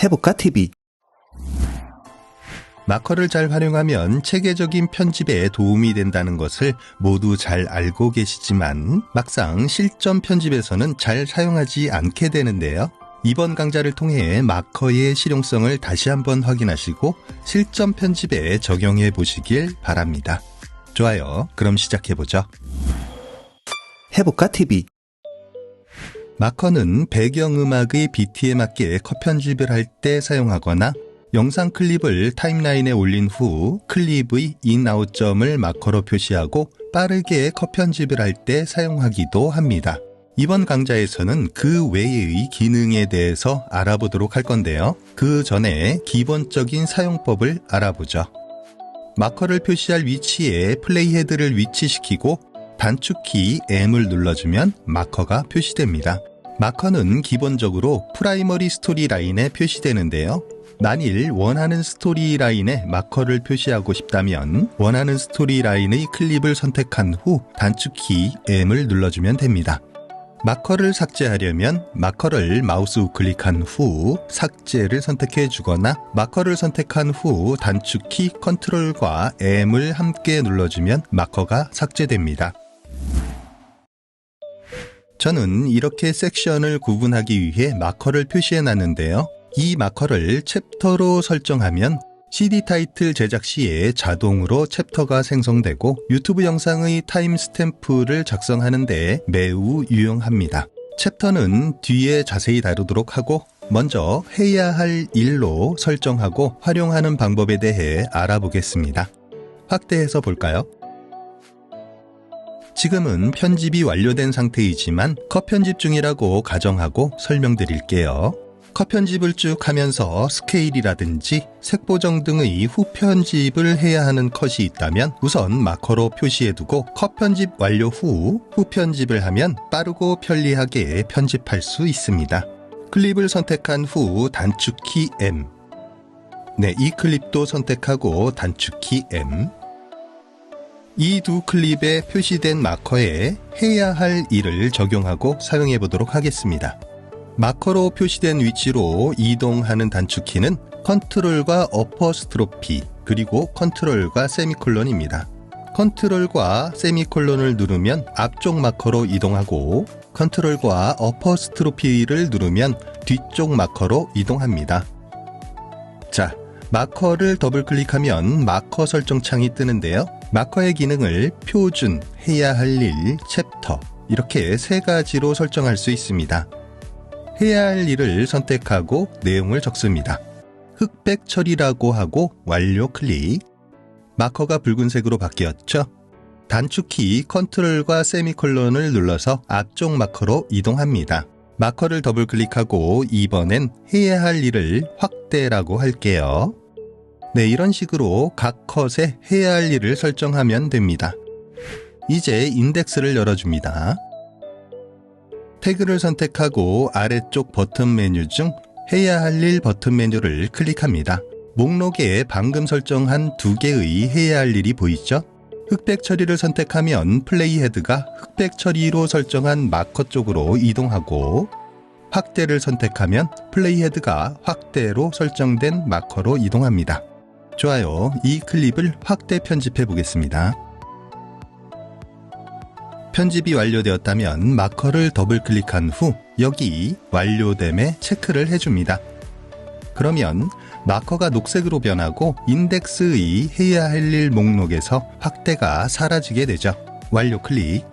해볼까 TV. 마커를 잘 활용하면 체계적인 편집에 도움이 된다는 것을 모두 잘 알고 계시지만 막상 실전 편집에서는 잘 사용하지 않게 되는데요. 이번 강좌를 통해 마커의 실용성을 다시 한번 확인하시고 실전 편집에 적용해 보시길 바랍니다. 좋아요. 그럼 시작해보죠. 해볼까 TV. 마커는 배경음악의 비트에 맞게 컷 편집을 할 때 사용하거나 영상 클립을 타임라인에 올린 후 클립의 인아웃점을 마커로 표시하고 빠르게 컷 편집을 할 때 사용하기도 합니다. 이번 강좌에서는 그 외의 기능에 대해서 알아보도록 할 건데요. 그 전에 기본적인 사용법을 알아보죠. 마커를 표시할 위치에 플레이 헤드를 위치시키고 단축키 M을 눌러주면 마커가 표시됩니다. 마커는 기본적으로 프라이머리 스토리 라인에 표시되는데요. 만일 원하는 스토리 라인에 마커를 표시하고 싶다면 원하는 스토리 라인의 클립을 선택한 후 단축키 M을 눌러주면 됩니다. 마커를 삭제하려면 마커를 마우스 우클릭한 후 삭제를 선택해 주거나 마커를 선택한 후 단축키 컨트롤과 M을 함께 눌러주면 마커가 삭제됩니다. 저는 이렇게 섹션을 구분하기 위해 마커를 표시해 놨는데요. 이 마커를 챕터로 설정하면 CD 타이틀 제작 시에 자동으로 챕터가 생성되고 유튜브 영상의 타임 스탬프를 작성하는 데 매우 유용합니다. 챕터는 뒤에 자세히 다루도록 하고 먼저 해야 할 일로 설정하고 활용하는 방법에 대해 알아보겠습니다. 확대해서 볼까요? 지금은 편집이 완료된 상태이지만 컷 편집 중이라고 가정하고 설명드릴게요. 컷 편집을 쭉 하면서 스케일이라든지 색 보정 등의 후 편집을 해야 하는 컷이 있다면 우선 마커로 표시해두고 컷 편집 완료 후 편집을 하면 빠르고 편리하게 편집할 수 있습니다. 클립을 선택한 후 단축키 M. 이 클립도 선택하고 단축키 M. 이 두 클립에 표시된 마커에 해야 할 일을 적용하고 사용해 보도록 하겠습니다. 마커로 표시된 위치로 이동하는 단축키는 컨트롤과 어퍼스트로피 그리고 컨트롤과 세미콜론입니다. 컨트롤과 세미콜론을 누르면 앞쪽 마커로 이동하고 컨트롤과 어퍼스트로피를 누르면 뒤쪽 마커로 이동합니다. 자, 마커를 더블 클릭하면 마커 설정 창이 뜨는데요. 마커의 기능을 표준, 해야 할 일, 챕터 이렇게 세 가지로 설정할 수 있습니다. 해야 할 일을 선택하고 내용을 적습니다. 흑백 처리라고 하고 완료 클릭. 마커가 붉은색으로 바뀌었죠? 단축키 컨트롤과 세미콜론을 눌러서 앞쪽 마커로 이동합니다. 마커를 더블 클릭하고 이번엔 해야 할 일을 확대라고 할게요. 이런 식으로 각 컷에 해야 할 일을 설정하면 됩니다. 이제 인덱스를 열어줍니다. 태그를 선택하고 아래쪽 버튼 메뉴 중 해야 할 일 버튼 메뉴를 클릭합니다. 목록에 방금 설정한 두 개의 해야 할 일이 보이죠? 흑백 처리를 선택하면 플레이 헤드가 흑백 처리로 설정한 마커 쪽으로 이동하고 확대를 선택하면 플레이 헤드가 확대로 설정된 마커로 이동합니다. 좋아요. 이 클립을 확대 편집해 보겠습니다. 편집이 완료되었다면 마커를 더블 클릭한 후 여기 완료됨에 체크를 해줍니다. 그러면 마커가 녹색으로 변하고 인덱스의 해야 할 일 목록에서 확대가 사라지게 되죠. 완료 클릭.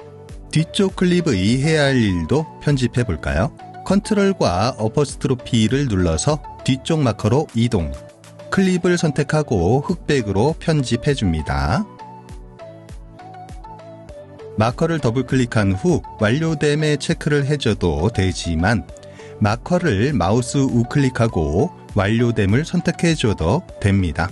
뒤쪽 클립의 해야 할 일도 편집해 볼까요? 컨트롤과 어퍼스트로피를 눌러서 뒤쪽 마커로 이동. 클립을 선택하고 흑백으로 편집해 줍니다. 마커를 더블 클릭한 후 완료됨에 체크를 해줘도 되지만 마커를 마우스 우클릭하고 완료됨을 선택해줘도 됩니다.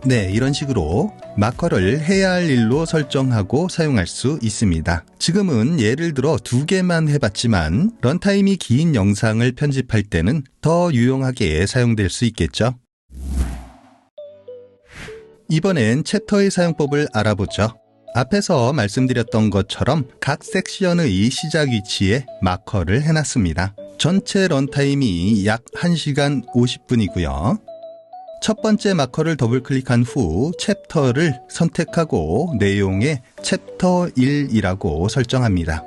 이런 식으로 마커를 해야 할 일로 설정하고 사용할 수 있습니다. 지금은 예를 들어 두 개만 해봤지만 런타임이 긴 영상을 편집할 때는 더 유용하게 사용될 수 있겠죠. 이번엔 챕터의 사용법을 알아보죠. 앞에서 말씀드렸던 것처럼 각 섹션의 시작 위치에 마커를 해놨습니다. 전체 런타임이 약 1시간 50분이고요. 첫 번째 마커를 더블클릭한 후 챕터를 선택하고 내용에 챕터 1이라고 설정합니다.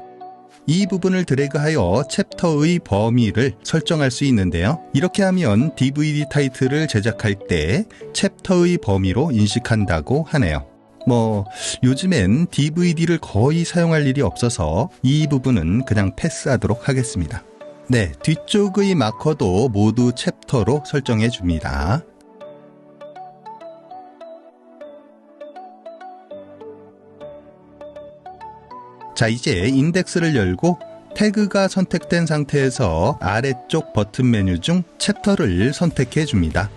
이 부분을 드래그하여 챕터의 범위를 설정할 수 있는데요. 이렇게 하면 DVD 타이틀을 제작할 때 챕터의 범위로 인식한다고 하네요. 요즘엔 DVD를 거의 사용할 일이 없어서 이 부분은 그냥 패스하도록 하겠습니다. 네, 뒤쪽의 마커도 모두 챕터로 설정해 줍니다. 자, 이제 인덱스를 열고 태그가 선택된 상태에서 아래쪽 버튼 메뉴 중 챕터를 선택해 줍니다.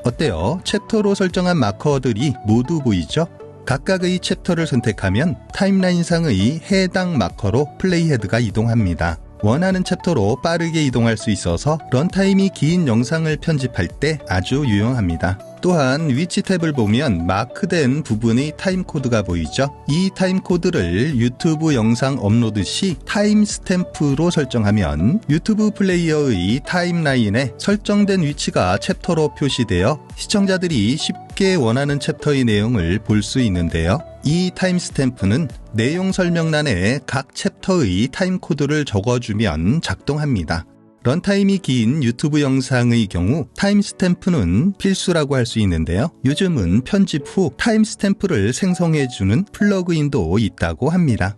어때요? 챕터로 설정한 마커들이 모두 보이죠? 각각의 챕터를 선택하면 타임라인상의 해당 마커로 플레이헤드가 이동합니다. 원하는 챕터로 빠르게 이동할 수 있어서 런타임이 긴 영상을 편집할 때 아주 유용합니다. 또한 위치 탭을 보면 마크된 부분의 타임코드가 보이죠? 이 타임코드를 유튜브 영상 업로드 시 타임스탬프로 설정하면 유튜브 플레이어의 타임라인에 설정된 위치가 챕터로 표시되어 시청자들이 쉽게 원하는 챕터의 내용을 볼 수 있는데요. 이 타임스탬프는 내용 설명란에 각 챕터의 타임코드를 적어주면 작동합니다. 런타임이 긴 유튜브 영상의 경우 타임스탬프는 필수라고 할 수 있는데요. 요즘은 편집 후 타임스탬프를 생성해주는 플러그인도 있다고 합니다.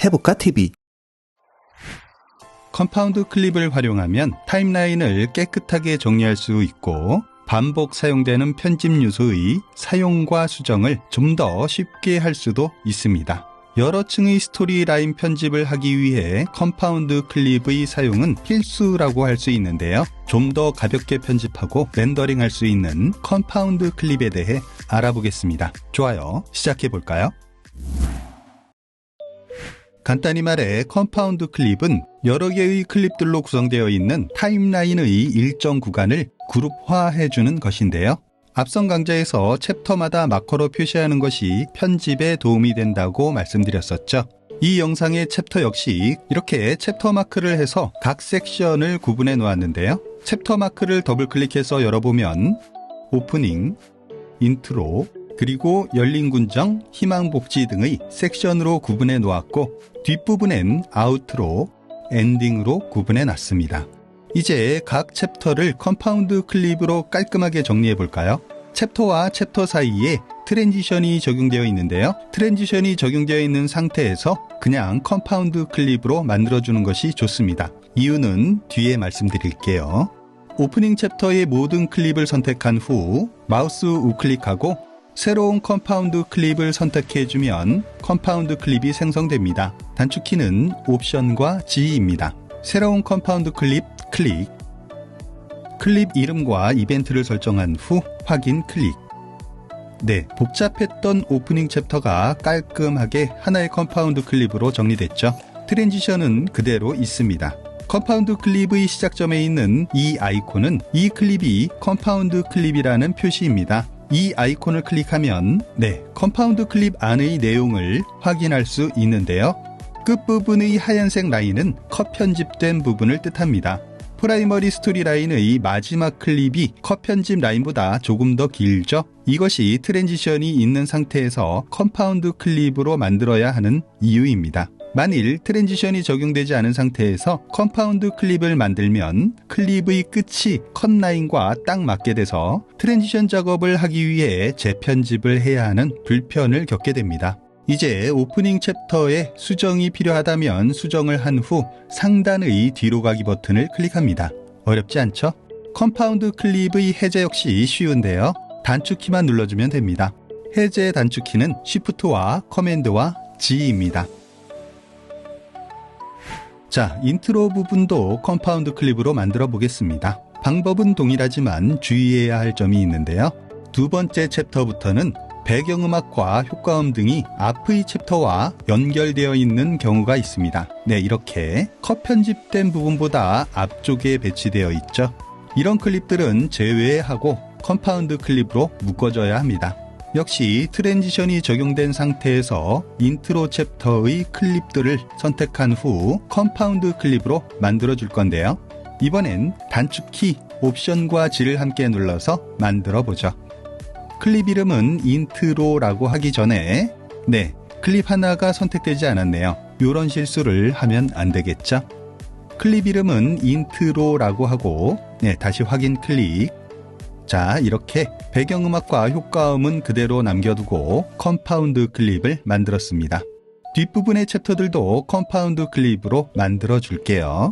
해볼까 TV. 컴파운드 클립을 활용하면 타임라인을 깨끗하게 정리할 수 있고 반복 사용되는 편집 요소의 사용과 수정을 좀 더 쉽게 할 수도 있습니다. 여러 층의 스토리라인 편집을 하기 위해 컴파운드 클립의 사용은 필수라고 할 수 있는데요. 좀 더 가볍게 편집하고 렌더링할 수 있는 컴파운드 클립에 대해 알아보겠습니다. 좋아요, 시작해볼까요? 간단히 말해 컴파운드 클립은 여러 개의 클립들로 구성되어 있는 타임라인의 일정 구간을 그룹화해주는 것인데요. 앞선 강좌에서 챕터마다 마커로 표시하는 것이 편집에 도움이 된다고 말씀드렸었죠. 이 영상의 챕터 역시 이렇게 챕터 마크를 해서 각 섹션을 구분해 놓았는데요. 챕터 마크를 더블클릭해서 열어보면 오프닝, 인트로, 그리고 열린 군정, 희망 복지 등의 섹션으로 구분해 놓았고 뒷부분엔 아우트로, 엔딩으로 구분해 놨습니다. 이제 각 챕터를 컴파운드 클립으로 깔끔하게 정리해 볼까요? 챕터와 챕터 사이에 트랜지션이 적용되어 있는데요. 트랜지션이 적용되어 있는 상태에서 그냥 컴파운드 클립으로 만들어주는 것이 좋습니다. 이유는 뒤에 말씀드릴게요. 오프닝 챕터의 모든 클립을 선택한 후 마우스 우클릭하고 새로운 컴파운드 클립을 선택해주면 컴파운드 클립이 생성됩니다. 단축키는 옵션과 G입니다. 새로운 컴파운드 클립 클릭, 클립 이름과 이벤트를 설정한 후 확인 클릭. 네, 복잡했던 오프닝 챕터가 깔끔하게 하나의 컴파운드 클립으로 정리됐죠. 트랜지션은 그대로 있습니다. 컴파운드 클립의 시작점에 있는 이 아이콘은 이 클립이 컴파운드 클립이라는 표시입니다. 이 아이콘을 클릭하면 컴파운드 클립 안의 내용을 확인할 수 있는데요. 끝부분의 하얀색 라인은 컷 편집된 부분을 뜻합니다. 프라이머리 스토리 라인의 마지막 클립이 컷 편집 라인보다 조금 더 길죠? 이것이 트랜지션이 있는 상태에서 컴파운드 클립으로 만들어야 하는 이유입니다. 만일 트랜지션이 적용되지 않은 상태에서 컴파운드 클립을 만들면 클립의 끝이 컷 라인과 딱 맞게 돼서 트랜지션 작업을 하기 위해 재편집을 해야 하는 불편을 겪게 됩니다. 이제 오프닝 챕터에 수정이 필요하다면 수정을 한 후 상단의 뒤로 가기 버튼을 클릭합니다. 어렵지 않죠? 컴파운드 클립의 해제 역시 쉬운데요. 단축키만 눌러주면 됩니다. 해제 단축키는 Shift와 커맨드와 G입니다. 자, 인트로 부분도 컴파운드 클립으로 만들어 보겠습니다. 방법은 동일하지만 주의해야 할 점이 있는데요. 두 번째 챕터부터는 배경음악과 효과음 등이 앞의 챕터와 연결되어 있는 경우가 있습니다. 네, 이렇게 컷 편집된 부분보다 앞쪽에 배치되어 있죠. 이런 클립들은 제외하고 컴파운드 클립으로 묶어줘야 합니다. 역시 트랜지션이 적용된 상태에서 인트로 챕터의 클립들을 선택한 후 컴파운드 클립으로 만들어 줄 건데요. 이번엔 단축키 옵션과 G를 함께 눌러서 만들어 보죠. 클립 이름은 인트로라고 하기 전에 클립 하나가 선택되지 않았네요. 이런 실수를 하면 안 되겠죠. 클립 이름은 인트로라고 하고 다시 확인 클릭. 자, 이렇게 배경음악과 효과음은 그대로 남겨두고 컴파운드 클립을 만들었습니다. 뒷부분의 챕터들도 컴파운드 클립으로 만들어 줄게요.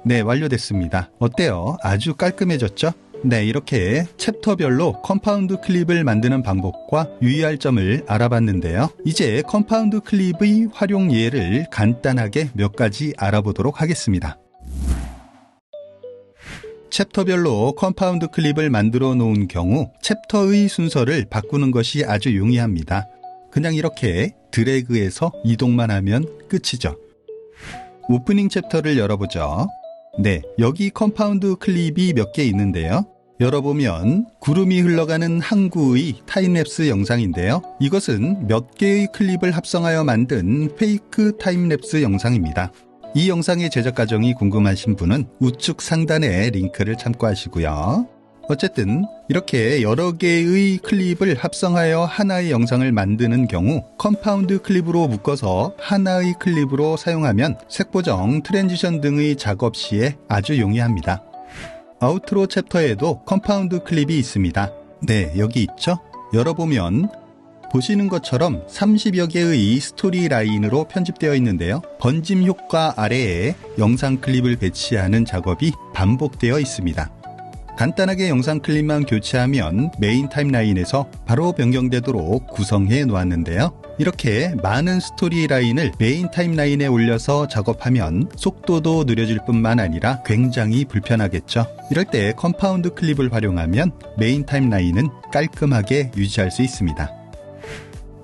네, 완료됐습니다. 어때요? 아주 깔끔해졌죠? 네, 이렇게 챕터별로 컴파운드 클립을 만드는 방법과 유의할 점을 알아봤는데요. 이제 컴파운드 클립의 활용 예를 간단하게 몇 가지 알아보도록 하겠습니다. 챕터별로 컴파운드 클립을 만들어 놓은 경우 챕터의 순서를 바꾸는 것이 아주 용이합니다. 그냥 이렇게 드래그해서 이동만 하면 끝이죠. 오프닝 챕터를 열어보죠. 네, 여기 컴파운드 클립이 몇 개 있는데요. 열어보면 구름이 흘러가는 항구의 타임랩스 영상인데요. 이것은 몇 개의 클립을 합성하여 만든 페이크 타임랩스 영상입니다. 이 영상의 제작 과정이 궁금하신 분은 우측 상단에 링크를 참고하시고요. 어쨌든 이렇게 여러 개의 클립을 합성하여 하나의 영상을 만드는 경우 컴파운드 클립으로 묶어서 하나의 클립으로 사용하면 색 보정, 트랜지션 등의 작업 시에 아주 용이합니다. 아우트로 챕터에도 컴파운드 클립이 있습니다. 네, 여기 있죠? 열어보면 보시는 것처럼 30여 개의 스토리 라인으로 편집되어 있는데요. 번짐 효과 아래에 영상 클립을 배치하는 작업이 반복되어 있습니다. 간단하게 영상 클립만 교체하면 메인 타임라인에서 바로 변경되도록 구성해 놓았는데요. 이렇게 많은 스토리 라인을 메인 타임라인에 올려서 작업하면 속도도 느려질 뿐만 아니라 굉장히 불편하겠죠. 이럴 때 컴파운드 클립을 활용하면 메인 타임라인은 깔끔하게 유지할 수 있습니다.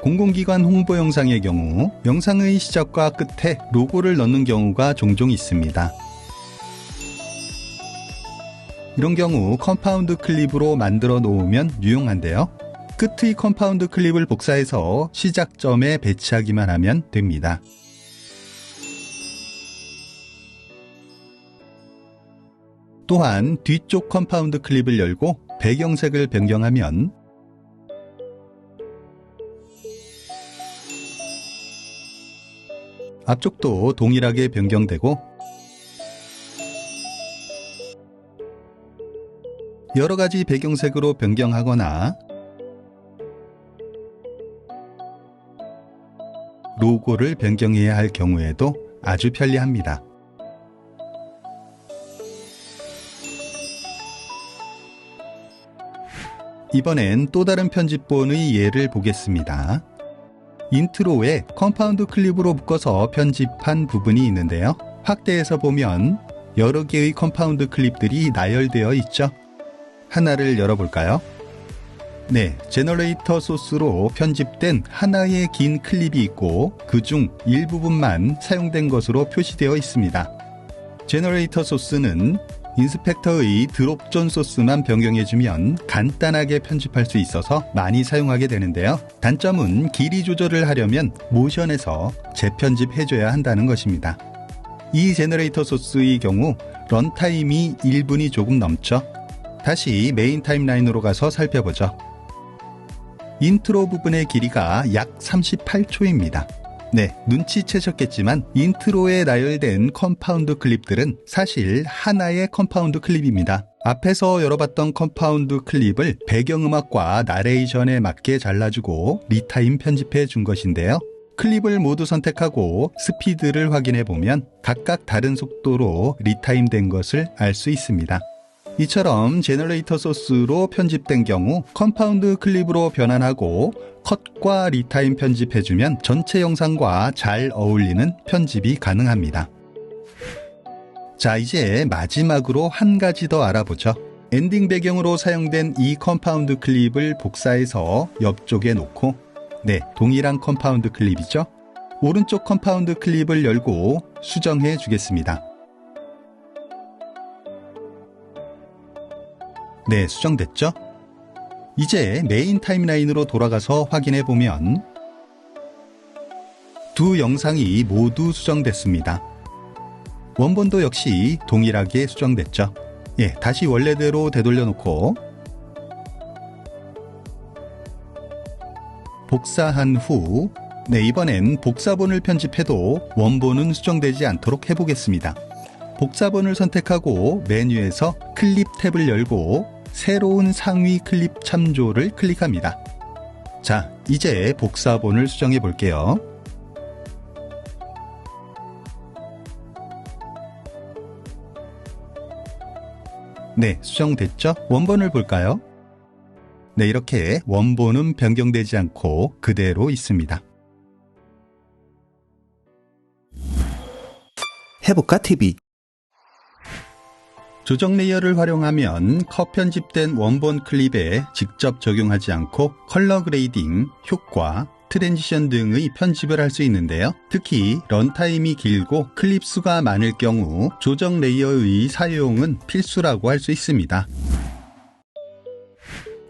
공공기관 홍보 영상의 경우 영상의 시작과 끝에 로고를 넣는 경우가 종종 있습니다. 이런 경우 컴파운드 클립으로 만들어 놓으면 유용한데요. 끝의 컴파운드 클립을 복사해서 시작점에 배치하기만 하면 됩니다. 또한 뒤쪽 컴파운드 클립을 열고 배경색을 변경하면 앞쪽도 동일하게 변경되고 여러가지 배경색으로 변경하거나 로고를 변경해야 할 경우에도 아주 편리합니다. 이번엔 또 다른 편집본의 예를 보겠습니다. 인트로에 컴파운드 클립으로 묶어서 편집한 부분이 있는데요. 확대해서 보면 여러 개의 컴파운드 클립들이 나열되어 있죠. 하나를 열어볼까요? 네, 제너레이터 소스로 편집된 하나의 긴 클립이 있고 그중 일부분만 사용된 것으로 표시되어 있습니다. 제너레이터 소스는 인스펙터의 드롭존 소스만 변경해주면 간단하게 편집할 수 있어서 많이 사용하게 되는데요. 단점은 길이 조절을 하려면 모션에서 재편집해줘야 한다는 것입니다. 이 제너레이터 소스의 경우 런타임이 1분이 조금 넘죠. 다시 메인 타임라인으로 가서 살펴보죠. 인트로 부분의 길이가 약 38초입니다. 네, 눈치채셨겠지만 인트로에 나열된 컴파운드 클립들은 사실 하나의 컴파운드 클립입니다. 앞에서 열어봤던 컴파운드 클립을 배경음악과 나레이션에 맞게 잘라주고 리타임 편집해 준 것인데요. 클립을 모두 선택하고 스피드를 확인해 보면 각각 다른 속도로 리타임 된 것을 알 수 있습니다. 이처럼 제너레이터 소스로 편집된 경우 컴파운드 클립으로 변환하고 컷과 리타임 편집해주면 전체 영상과 잘 어울리는 편집이 가능합니다. 자, 이제 마지막으로 한 가지 더 알아보죠. 엔딩 배경으로 사용된 이 컴파운드 클립을 복사해서 옆쪽에 놓고 네, 동일한 컴파운드 클립이죠. 오른쪽 컴파운드 클립을 열고 수정해 주겠습니다. 네, 수정됐죠? 이제 메인 타임라인으로 돌아가서 확인해 보면 두 영상이 모두 수정됐습니다. 원본도 역시 동일하게 수정됐죠. 예, 다시 원래대로 되돌려 놓고 복사한 후 이번엔 복사본을 편집해도 원본은 수정되지 않도록 해보겠습니다. 복사본을 선택하고 메뉴에서 클립 탭을 열고 새로운 상위 클립 참조를 클릭합니다. 자, 이제 복사본을 수정해 볼게요. 네, 수정됐죠? 원본을 볼까요? 네, 이렇게 원본은 변경되지 않고 그대로 있습니다. 해볼까 TV. 조정 레이어를 활용하면 컷 편집된 원본 클립에 직접 적용하지 않고 컬러 그레이딩, 효과, 트랜지션 등의 편집을 할 수 있는데요. 특히 런타임이 길고 클립 수가 많을 경우 조정 레이어의 사용은 필수라고 할 수 있습니다.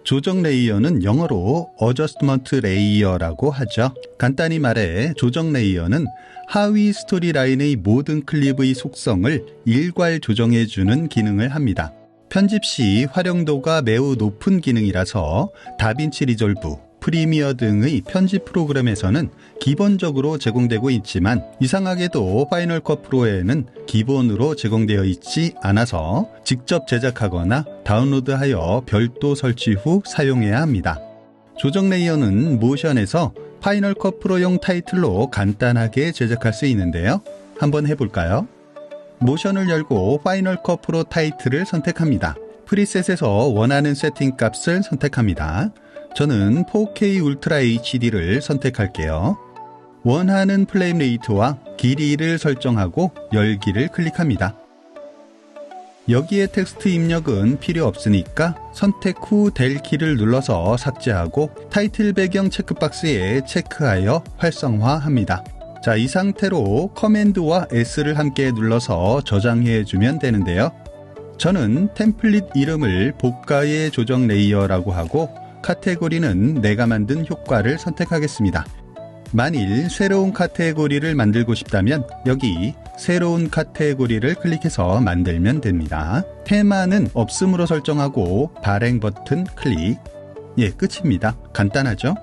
조정 레이어는 영어로 어저스트먼트 레이어라고 하죠. 간단히 말해 조정 레이어는 하위 스토리라인의 모든 클립의 속성을 일괄 조정해주는 기능을 합니다. 편집 시 활용도가 매우 높은 기능이라서 다빈치 리졸브, 프리미어 등의 편집 프로그램에서는 기본적으로 제공되고 있지만 이상하게도 파이널 컷 프로에는 기본으로 제공되어 있지 않아서 직접 제작하거나 다운로드하여 별도 설치 후 사용해야 합니다. 조정 레이어는 모션에서 파이널 컷 프로용 타이틀로 간단하게 제작할 수 있는데요. 한번 해볼까요? 모션을 열고 파이널 컷 프로 타이틀을 선택합니다. 프리셋에서 원하는 세팅 값을 선택합니다. 저는 4K 울트라 HD를 선택할게요. 원하는 프레임 레이트와 길이를 설정하고 열기를 클릭합니다. 여기에 텍스트 입력은 필요 없으니까 선택 후 del 키를 눌러서 삭제하고 타이틀 배경 체크박스에 체크하여 활성화합니다. 자, 이 상태로 커맨드와 S를 함께 눌러서 저장해 주면 되는데요. 저는 템플릿 이름을 복가의 조정 레이어라고 하고 카테고리는 내가 만든 효과를 선택하겠습니다. 만일 새로운 카테고리를 만들고 싶다면 여기 새로운 카테고리를 클릭해서 만들면 됩니다. 테마는 없음으로 설정하고 발행 버튼 클릭. 예, 끝입니다. 간단하죠?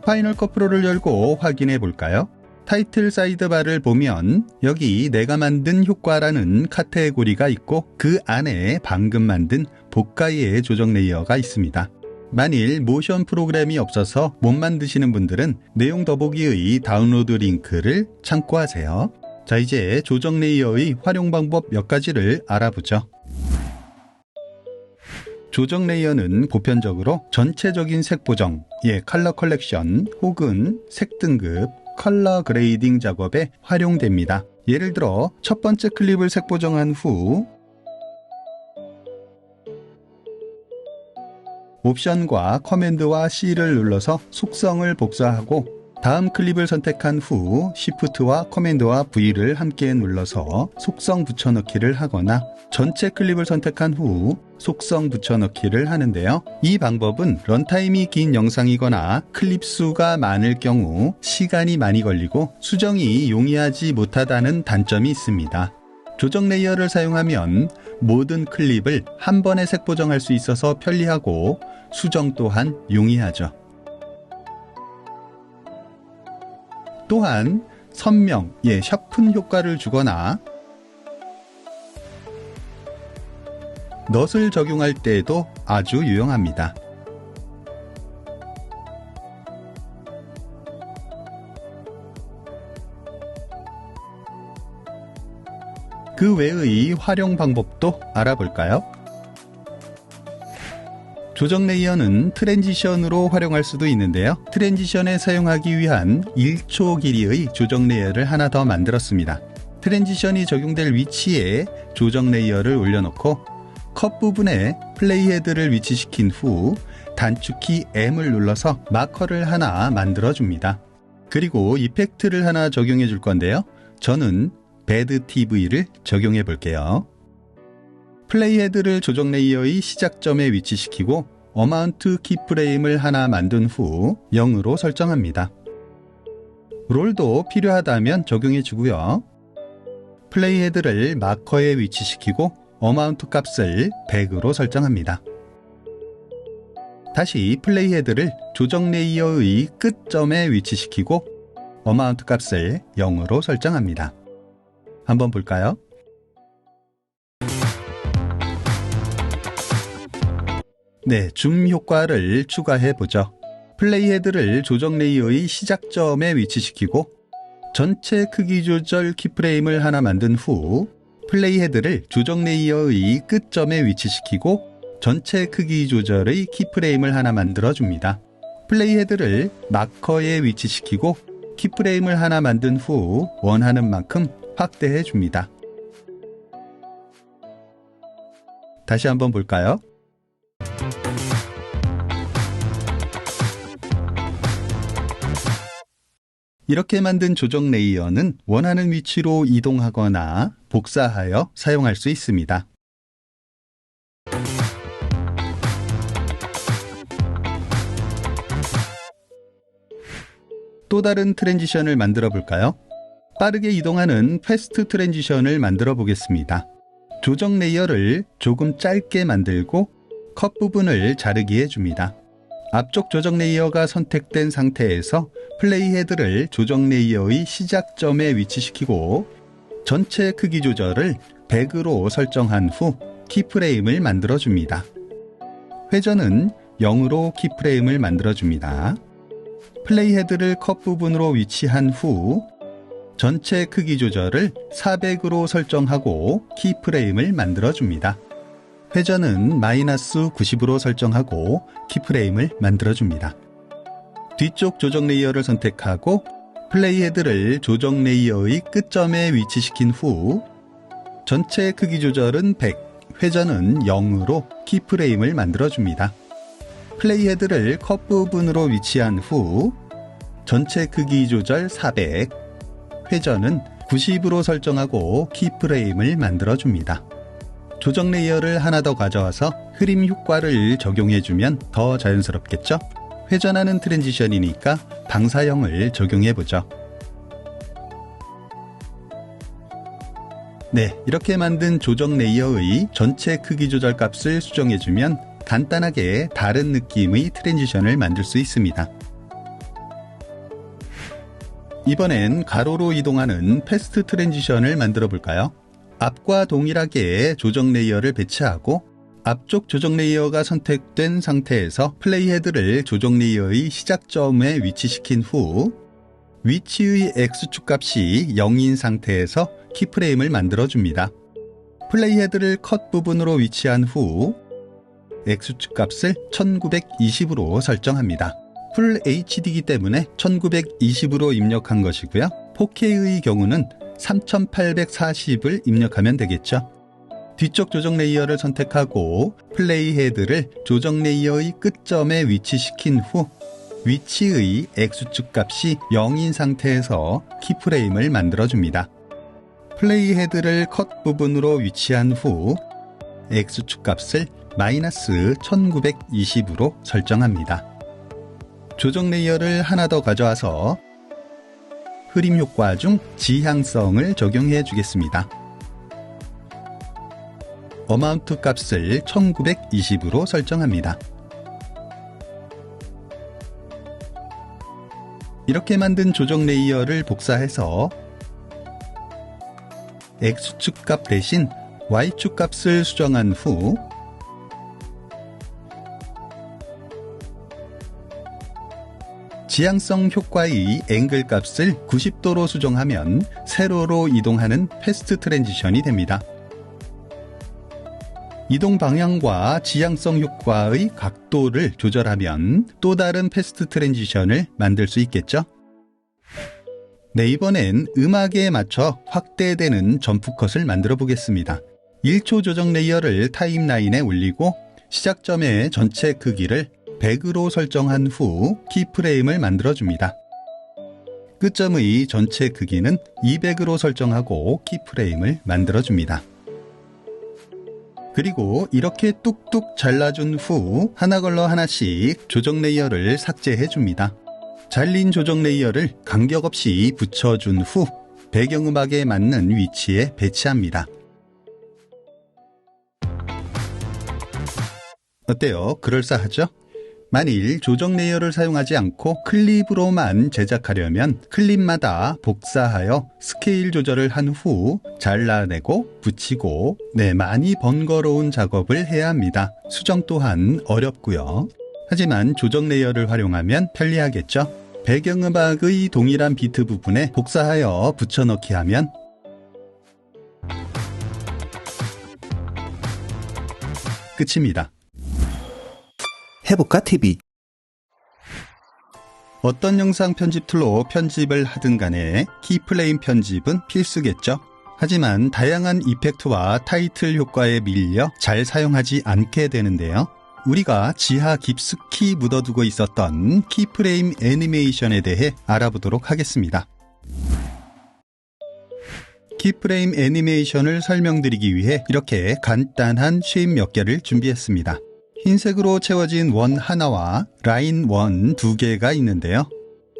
파이널 컷 프로를 열고 확인해 볼까요? 타이틀 사이드바를 보면 여기 내가 만든 효과라는 카테고리가 있고 그 안에 방금 만든 복가의 조정 레이어가 있습니다. 만일 모션 프로그램이 없어서 못 만드시는 분들은 내용 더보기의 다운로드 링크를 참고하세요. 자, 이제 조정 레이어의 활용 방법 몇 가지를 알아보죠. 조정 레이어는 보편적으로 전체적인 색 보정, 컬러 컬렉션 혹은 색 등급, 컬러 그레이딩 작업에 활용됩니다. 예를 들어 첫 번째 클립을 색 보정한 후 옵션과 커맨드와 C를 눌러서 속성을 복사하고 다음 클립을 선택한 후 Shift와 커맨드와 V를 함께 눌러서 속성 붙여넣기를 하거나 전체 클립을 선택한 후 속성 붙여넣기를 하는데요. 이 방법은 런타임이 긴 영상이거나 클립 수가 많을 경우 시간이 많이 걸리고 수정이 용이하지 못하다는 단점이 있습니다. 조정 레이어를 사용하면 모든 클립을 한 번에 색 보정할 수 있어서 편리하고 수정 또한 용이하죠. 또한 선명, 샤픈 효과를 주거나 넛을 적용할 때에도 아주 유용합니다. 그 외의 활용 방법도 알아볼까요? 조정 레이어는 트랜지션으로 활용할 수도 있는데요. 트랜지션에 사용하기 위한 1초 길이의 조정 레이어를 하나 더 만들었습니다. 트랜지션이 적용될 위치에 조정 레이어를 올려놓고 컷 부분에 플레이 헤드를 위치시킨 후 단축키 M을 눌러서 마커를 하나 만들어줍니다. 그리고 이펙트를 하나 적용해 줄 건데요. 저는 배드 TV를 적용해 볼게요. 플레이 헤드를 조정 레이어의 시작점에 위치시키고 어마운트 키프레임을 하나 만든 후 0으로 설정합니다. 롤도 필요하다면 적용해 주고요. 플레이 헤드를 마커에 위치시키고 어마운트 값을 100으로 설정합니다. 다시 플레이 헤드를 조정 레이어의 끝점에 위치시키고 어마운트 값을 0으로 설정합니다. 한번 볼까요? 네, 줌 효과를 추가해 보죠. 플레이 헤드를 조정 레이어의 시작점에 위치시키고 전체 크기 조절 키프레임을 하나 만든 후 플레이 헤드를 조정 레이어의 끝점에 위치시키고 전체 크기 조절의 키프레임을 하나 만들어 줍니다. 플레이 헤드를 마커에 위치시키고 키프레임을 하나 만든 후 원하는 만큼 확대해 줍니다. 다시 한번 볼까요? 이렇게 만든 조정 레이어는 원하는 위치로 이동하거나 복사하여 사용할 수 있습니다. 또 다른 트랜지션을 만들어 볼까요? 빠르게 이동하는 패스트 트랜지션을 만들어 보겠습니다. 조정 레이어를 조금 짧게 만들고 컷 부분을 자르기 해줍니다. 앞쪽 조정 레이어가 선택된 상태에서 플레이 헤드를 조정 레이어의 시작점에 위치시키고 전체 크기 조절을 100으로 설정한 후 키프레임을 만들어 줍니다. 회전은 0으로 키프레임을 만들어 줍니다. 플레이 헤드를 컷 부분으로 위치한 후 전체 크기 조절을 400으로 설정하고 키프레임을 만들어 줍니다. 회전은 마이너스 90으로 설정하고 키프레임을 만들어 줍니다. 뒤쪽 조정 레이어를 선택하고 플레이 헤드를 조정 레이어의 끝점에 위치시킨 후 전체 크기 조절은 100, 회전은 0으로 키프레임을 만들어 줍니다. 플레이 헤드를 컷 부분으로 위치한 후 전체 크기 조절 400, 회전은 90으로 설정하고 키프레임을 만들어 줍니다. 조정 레이어를 하나 더 가져와서 흐림 효과를 적용해주면 더 자연스럽겠죠? 회전하는 트랜지션이니까 방사형을 적용해보죠. 네, 이렇게 만든 조정 레이어의 전체 크기 조절 값을 수정해주면 간단하게 다른 느낌의 트랜지션을 만들 수 있습니다. 이번엔 가로로 이동하는 패스트 트랜지션을 만들어 볼까요? 앞과 동일하게 조정 레이어를 배치하고 앞쪽 조정 레이어가 선택된 상태에서 플레이 헤드를 조정 레이어의 시작점에 위치시킨 후 위치의 X축 값이 0인 상태에서 키프레임을 만들어 줍니다. 플레이 헤드를 컷 부분으로 위치한 후 X축 값을 1920으로 설정합니다. 풀 HD이기 때문에 1920으로 입력한 것이고요. 4K의 경우는 3840을 입력하면 되겠죠. 뒤쪽 조정 레이어를 선택하고 플레이 헤드를 조정 레이어의 끝점에 위치시킨 후 위치의 X축 값이 0인 상태에서 키프레임을 만들어줍니다. 플레이 헤드를 컷 부분으로 위치한 후 X축 값을 마이너스 1920으로 설정합니다. 조정 레이어를 하나 더 가져와서 흐림 효과 중 지향성을 적용해 주겠습니다. 어마운트 값을 1920으로 설정합니다. 이렇게 만든 조정 레이어를 복사해서 X축 값 대신 Y축 값을 수정한 후 지향성 효과의 앵글 값을 90도로 수정하면 세로로 이동하는 패스트 트랜지션이 됩니다. 이동 방향과 지향성 효과의 각도를 조절하면 또 다른 패스트 트랜지션을 만들 수 있겠죠? 네, 이번엔 음악에 맞춰 확대되는 점프 컷을 만들어 보겠습니다. 1초 조정 레이어를 타임라인에 올리고 시작점의 전체 크기를 100으로 설정한 후 키프레임을 만들어줍니다. 끝점의 전체 크기는 200으로 설정하고 키프레임을 만들어줍니다. 그리고 이렇게 뚝뚝 잘라준 후 하나 걸러 하나씩 조정 레이어를 삭제해줍니다. 잘린 조정 레이어를 간격 없이 붙여준 후 배경음악에 맞는 위치에 배치합니다. 어때요? 그럴싸하죠? 만일 조정 레이어를 사용하지 않고 클립으로만 제작하려면 클립마다 복사하여 스케일 조절을 한 후 잘라내고 붙이고 많이 번거로운 작업을 해야 합니다. 수정 또한 어렵고요. 하지만 조정 레이어를 활용하면 편리하겠죠? 배경음악의 동일한 비트 부분에 복사하여 붙여넣기 하면 끝입니다. 해볼까 TV? 어떤 영상 편집 툴로 편집을 하든 간에 키프레임 편집은 필수겠죠. 하지만 다양한 이펙트와 타이틀 효과에 밀려 잘 사용하지 않게 되는데요. 우리가 지하 깊숙이 묻어두고 있었던 키프레임 애니메이션에 대해 알아보도록 하겠습니다. 키프레임 애니메이션을 설명드리기 위해 이렇게 간단한 쉐입 몇 개를 준비했습니다. 흰색으로 채워진 원 하나와 라인 원 두 개가 있는데요.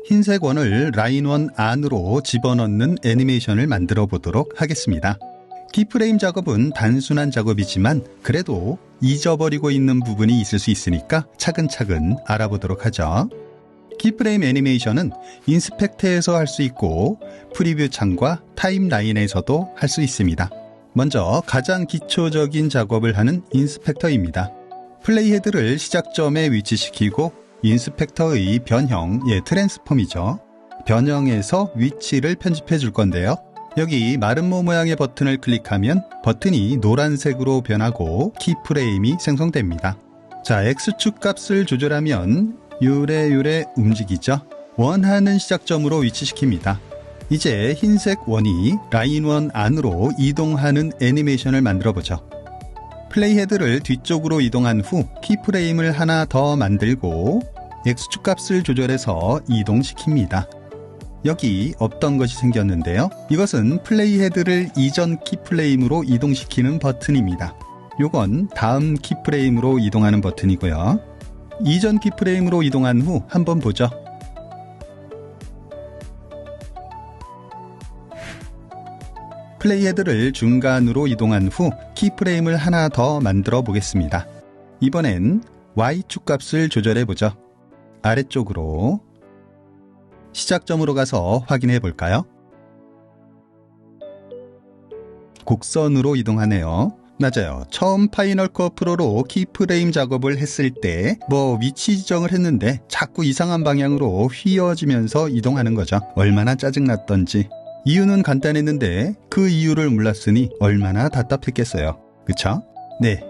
흰색 원을 라인 원 안으로 집어넣는 애니메이션을 만들어 보도록 하겠습니다. 키프레임 작업은 단순한 작업이지만 그래도 잊어버리고 있는 부분이 있을 수 있으니까 차근차근 알아보도록 하죠. 키프레임 애니메이션은 인스펙터에서 할 수 있고 프리뷰 창과 타임라인에서도 할 수 있습니다. 먼저 가장 기초적인 작업을 하는 인스펙터입니다. 플레이헤드를 시작점에 위치시키고 인스펙터의 변형, 트랜스폼이죠. 변형에서 위치를 편집해 줄 건데요. 여기 마름모 모양의 버튼을 클릭하면 버튼이 노란색으로 변하고 키프레임이 생성됩니다. 자, X축 값을 조절하면 요래요래 움직이죠. 원하는 시작점으로 위치시킵니다. 이제 흰색 원이 라인 원 안으로 이동하는 애니메이션을 만들어 보죠. 플레이헤드를 뒤쪽으로 이동한 후 키프레임을 하나 더 만들고 X축 값을 조절해서 이동시킵니다. 여기 없던 것이 생겼는데요. 이것은 플레이헤드를 이전 키프레임으로 이동시키는 버튼입니다. 요건 다음 키프레임으로 이동하는 버튼이고요. 이전 키프레임으로 이동한 후 한번 보죠. 플레이헤드를 중간으로 이동한 후 키프레임을 하나 더 만들어 보겠습니다. 이번엔 Y축 값을 조절해 보죠. 아래쪽으로 시작점으로 가서 확인해 볼까요? 곡선으로 이동하네요. 맞아요. 처음 파이널 컷 프로로 키프레임 작업을 했을 때 위치 지정을 했는데 자꾸 이상한 방향으로 휘어지면서 이동하는 거죠. 얼마나 짜증났던지. 이유는 간단했는데 그 이유를 몰랐으니 얼마나 답답했겠어요. 그쵸?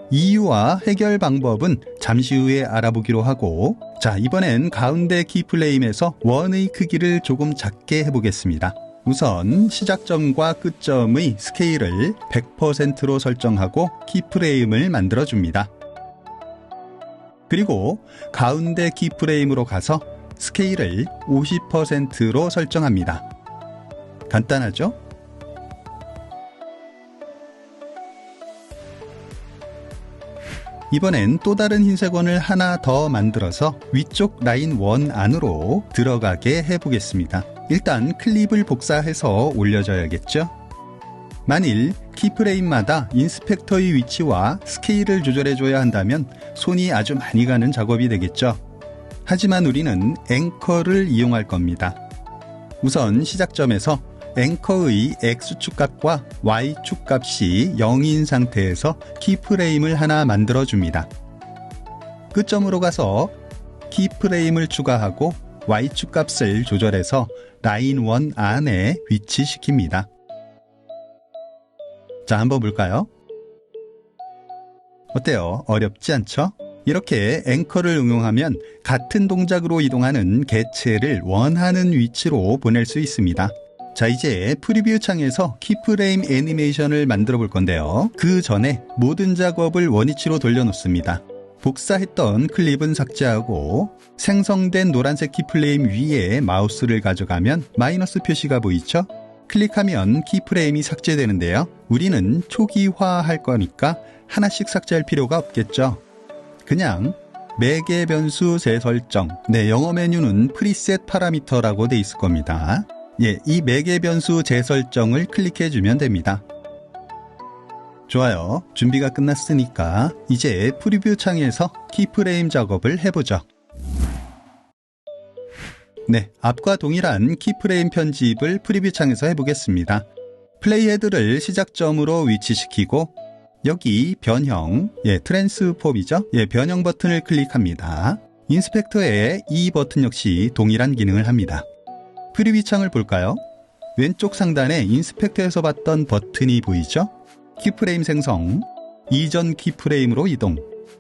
이유와 해결 방법은 잠시 후에 알아보기로 하고, 자, 이번엔 가운데 키프레임에서 원의 크기를 조금 작게 해보겠습니다. 우선 시작점과 끝점의 스케일을 100%로 설정하고 키프레임을 만들어줍니다. 그리고 가운데 키프레임으로 가서 스케일을 50%로 설정합니다. 간단하죠? 이번엔 또 다른 흰색 원을 하나 더 만들어서 위쪽 라인 원 안으로 들어가게 해보겠습니다. 일단 클립을 복사해서 올려줘야겠죠? 만일 키프레임마다 인스펙터의 위치와 스케일을 조절해줘야 한다면 손이 아주 많이 가는 작업이 되겠죠? 하지만 우리는 앵커를 이용할 겁니다. 우선 시작점에서 앵커의 X축 값과 Y축 값이 0인 상태에서 키프레임을 하나 만들어줍니다. 끝점으로 가서 키프레임을 추가하고 Y축 값을 조절해서 라인 1 안에 위치시킵니다. 자, 한번 볼까요? 어때요? 어렵지 않죠? 이렇게 앵커를 응용하면 같은 동작으로 이동하는 개체를 원하는 위치로 보낼 수 있습니다. 자, 이제 프리뷰 창에서 키프레임 애니메이션을 만들어 볼 건데요. 그 전에 모든 작업을 원위치로 돌려놓습니다. 복사했던 클립은 삭제하고 생성된 노란색 키프레임 위에 마우스를 가져가면 마이너스 표시가 보이죠? 클릭하면 키프레임이 삭제되는데요. 우리는 초기화할 거니까 하나씩 삭제할 필요가 없겠죠. 그냥 매개 변수 재설정, 영어 메뉴는 프리셋 파라미터라고 돼 있을 겁니다. 이 매개 변수 재설정을 클릭해주면 됩니다. 좋아요. 준비가 끝났으니까 이제 프리뷰 창에서 키프레임 작업을 해보죠. 앞과 동일한 키프레임 편집을 프리뷰 창에서 해보겠습니다. 플레이헤드를 시작점으로 위치시키고 여기 변형, 트랜스폼이죠? 변형 버튼을 클릭합니다. 인스펙터의 이 버튼 역시 동일한 기능을 합니다. 프리뷰 창을 볼까요? 왼쪽 상단에 인스펙터에서 봤던 버튼이 보이죠? 키프레임 생성, 이전 키프레임으로 이동,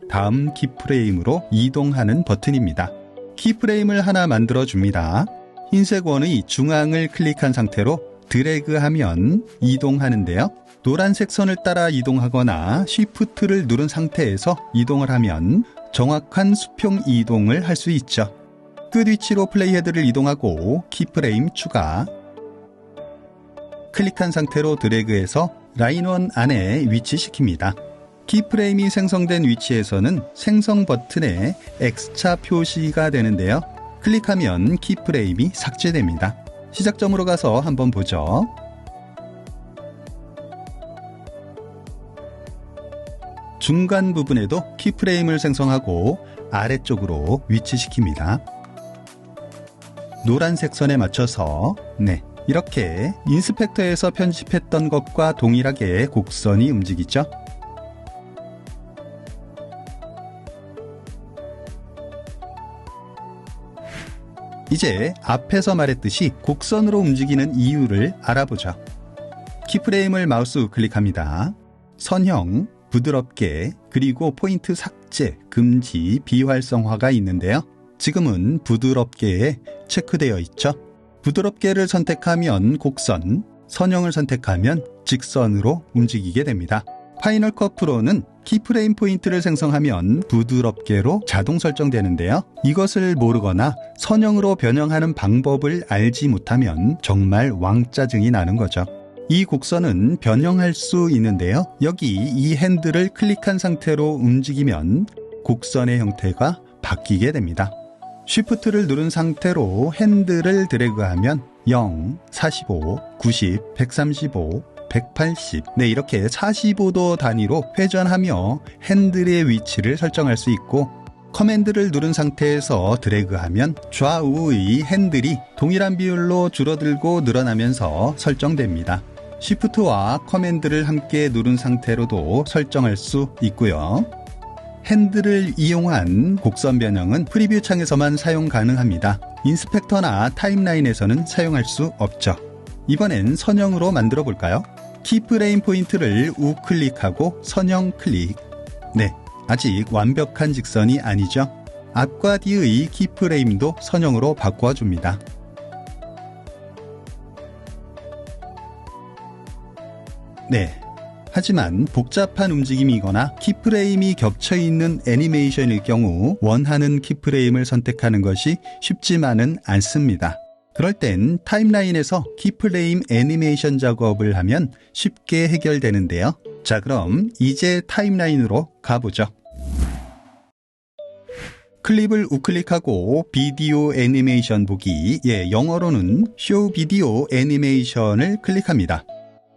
다음 키프레임으로 이동하는 버튼입니다. 키프레임을 하나 만들어줍니다. 흰색 원의 중앙을 클릭한 상태로 드래그하면 이동하는데요. 노란색 선을 따라 이동하거나 쉬프트를 누른 상태에서 이동을 하면 정확한 수평 이동을 할 수 있죠. 끝 위치로 플레이헤드를 이동하고 키프레임 추가, 클릭한 상태로 드래그해서 라인1 안에 위치시킵니다. 키프레임이 생성된 위치에서는 생성 버튼에 X자 표시가 되는데요. 클릭하면 키프레임이 삭제됩니다. 시작점으로 가서 한번 보죠. 중간 부분에도 키프레임을 생성하고 아래쪽으로 위치시킵니다. 노란색 선에 맞춰서 이렇게 인스펙터에서 편집했던 것과 동일하게 곡선이 움직이죠. 이제 앞에서 말했듯이 곡선으로 움직이는 이유를 알아보죠. 키프레임을 마우스 우클릭합니다. 선형, 부드럽게, 그리고 포인트 삭제, 금지, 비활성화가 있는데요. 지금은 부드럽게에 체크되어 있죠. 부드럽게를 선택하면 곡선, 선형을 선택하면 직선으로 움직이게 됩니다. 파이널 컷 프로는 키프레임 포인트를 생성하면 부드럽게로 자동 설정되는데요. 이것을 모르거나 선형으로 변형하는 방법을 알지 못하면 정말 왕짜증이 나는 거죠. 이 곡선은 변형할 수 있는데요. 여기 이 핸들을 클릭한 상태로 움직이면 곡선의 형태가 바뀌게 됩니다. 쉬프트를 누른 상태로 핸들을 드래그하면 0, 45, 90, 135, 180 이렇게 45도 단위로 회전하며 핸들의 위치를 설정할 수 있고, 커맨드를 누른 상태에서 드래그하면 좌우의 핸들이 동일한 비율로 줄어들고 늘어나면서 설정됩니다. 쉬프트와 커맨드를 함께 누른 상태로도 설정할 수 있고요. 핸들을 이용한 곡선 변형은 프리뷰 창에서만 사용 가능합니다. 인스펙터나 타임라인에서는 사용할 수 없죠. 이번엔 선형으로 만들어 볼까요? 키프레임 포인트를 우클릭하고 선형 클릭. 아직 완벽한 직선이 아니죠. 앞과 뒤의 키프레임도 선형으로 바꿔줍니다. 하지만 복잡한 움직임이거나 키프레임이 겹쳐있는 애니메이션일 경우 원하는 키프레임을 선택하는 것이 쉽지만은 않습니다. 그럴 땐 타임라인에서 키프레임 애니메이션 작업을 하면 쉽게 해결되는데요. 자, 그럼 이제 타임라인으로 가보죠. 클립을 우클릭하고 비디오 애니메이션 보기, 영어로는 쇼 비디오 애니메이션을 클릭합니다.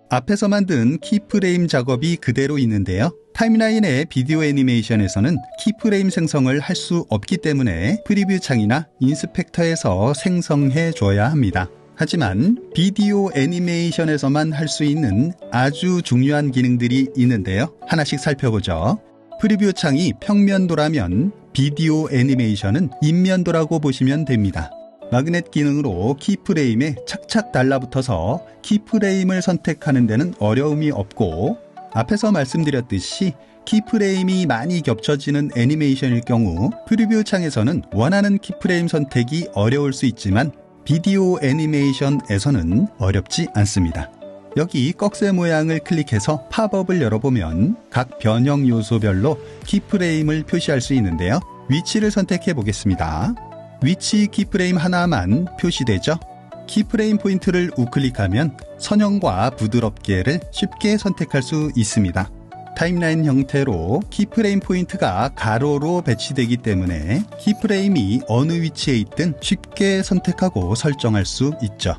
앞에서 만든 키프레임 작업이 그대로 있는데요. 타임라인의 비디오 애니메이션에서는 키프레임 생성을 할 수 없기 때문에 프리뷰 창이나 인스펙터에서 생성해 줘야 합니다. 하지만 비디오 애니메이션에서만 할 수 있는 아주 중요한 기능들이 있는데요. 하나씩 살펴보죠. 프리뷰 창이 평면도라면 비디오 애니메이션은 인면도라고 보시면 됩니다. 마그넷 기능으로 키프레임에 착착 달라붙어서 키프레임을 선택하는 데는 어려움이 없고, 앞에서 말씀드렸듯이 키프레임이 많이 겹쳐지는 애니메이션일 경우 프리뷰 창에서는 원하는 키프레임 선택이 어려울 수 있지만 비디오 애니메이션에서는 어렵지 않습니다. 여기 꺽쇠 모양을 클릭해서 팝업을 열어보면 각 변형 요소별로 키프레임을 표시할 수 있는데요. 위치를 선택해 보겠습니다. 위치 키프레임 하나만 표시되죠? 키프레임 포인트를 우클릭하면 선형과 부드럽게를 쉽게 선택할 수 있습니다. 타임라인 형태로 키프레임 포인트가 가로로 배치되기 때문에 키프레임이 어느 위치에 있든 쉽게 선택하고 설정할 수 있죠.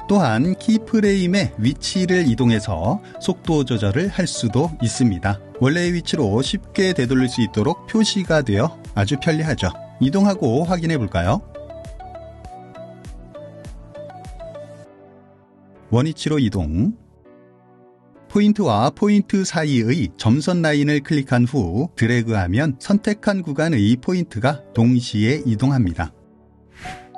또한 키프레임의 위치를 이동해서 속도 조절을 할 수도 있습니다. 원래의 위치로 쉽게 되돌릴 수 있도록 표시가 되어 아주 편리하죠. 이동하고 확인해 볼까요? 원위치로 이동. 포인트와 포인트 사이의 점선 라인을 클릭한 후 드래그하면 선택한 구간의 포인트가 동시에 이동합니다.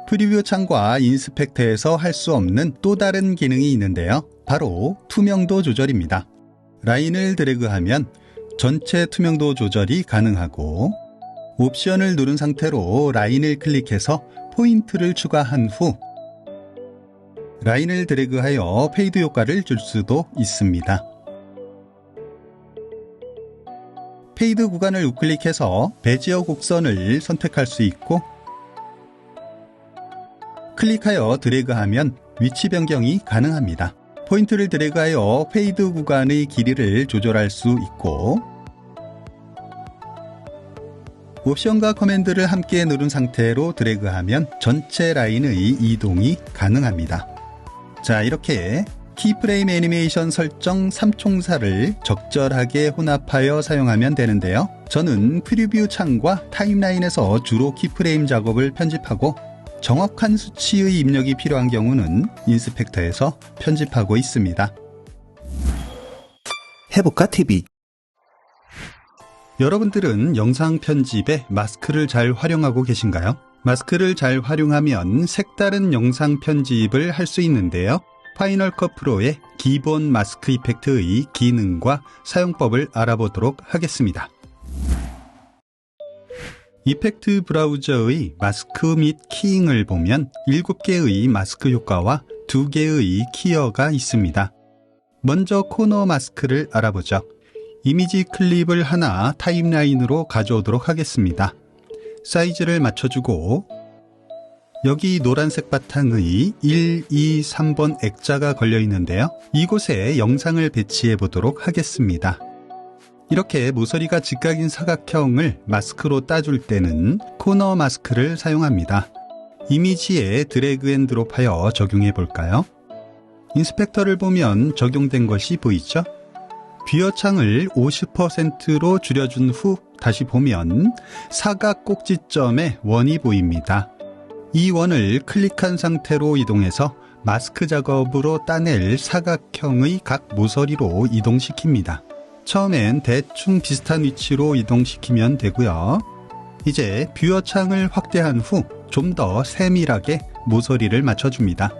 프리뷰 창과 인스펙터에서 할 수 없는 또 다른 기능이 있는데요. 바로 투명도 조절입니다. 라인을 드래그하면 전체 투명도 조절이 가능하고, 옵션을 누른 상태로 라인을 클릭해서 포인트를 추가한 후 라인을 드래그하여 페이드 효과를 줄 수도 있습니다. 페이드 구간을 우클릭해서 베지어 곡선을 선택할 수 있고, 클릭하여 드래그하면 위치 변경이 가능합니다. 포인트를 드래그하여 페이드 구간의 길이를 조절할 수 있고, 옵션과 커맨드를 함께 누른 상태로 드래그하면 전체 라인의 이동이 가능합니다. 자, 이렇게 키프레임 애니메이션 설정 3총사를 적절하게 혼합하여 사용하면 되는데요. 저는 프리뷰 창과 타임라인에서 주로 키프레임 작업을 편집하고, 정확한 수치의 입력이 필요한 경우는 인스펙터에서 편집하고 있습니다. 해볼까 TV. 여러분들은 영상 편집에 마스크를 잘 활용하고 계신가요? 마스크를 잘 활용하면 색다른 영상 편집을 할 수 있는데요. 파이널 컷 프로의 기본 마스크 이펙트의 기능과 사용법을 알아보도록 하겠습니다. 이펙트 브라우저의 마스크 및 키잉을 보면 7개의 마스크 효과와 2개의 키어가 있습니다. 먼저 코너 마스크를 알아보죠. 이미지 클립을 하나 타임라인으로 가져오도록 하겠습니다. 사이즈를 맞춰주고, 여기 노란색 바탕의 1, 2, 3번 액자가 걸려 있는데요. 이곳에 영상을 배치해 보도록 하겠습니다. 이렇게 모서리가 직각인 사각형을 마스크로 따줄 때는 코너 마스크를 사용합니다. 이미지에 드래그 앤 드롭하여 적용해 볼까요? 인스펙터를 보면 적용된 것이 보이죠? 뷰어 창을 50%로 줄여준 후 다시 보면 사각 꼭지점에 원이 보입니다. 이 원을 클릭한 상태로 이동해서 마스크 작업으로 따낼 사각형의 각 모서리로 이동시킵니다. 처음엔 대충 비슷한 위치로 이동시키면 되고요. 이제 뷰어 창을 확대한 후 좀 더 세밀하게 모서리를 맞춰줍니다.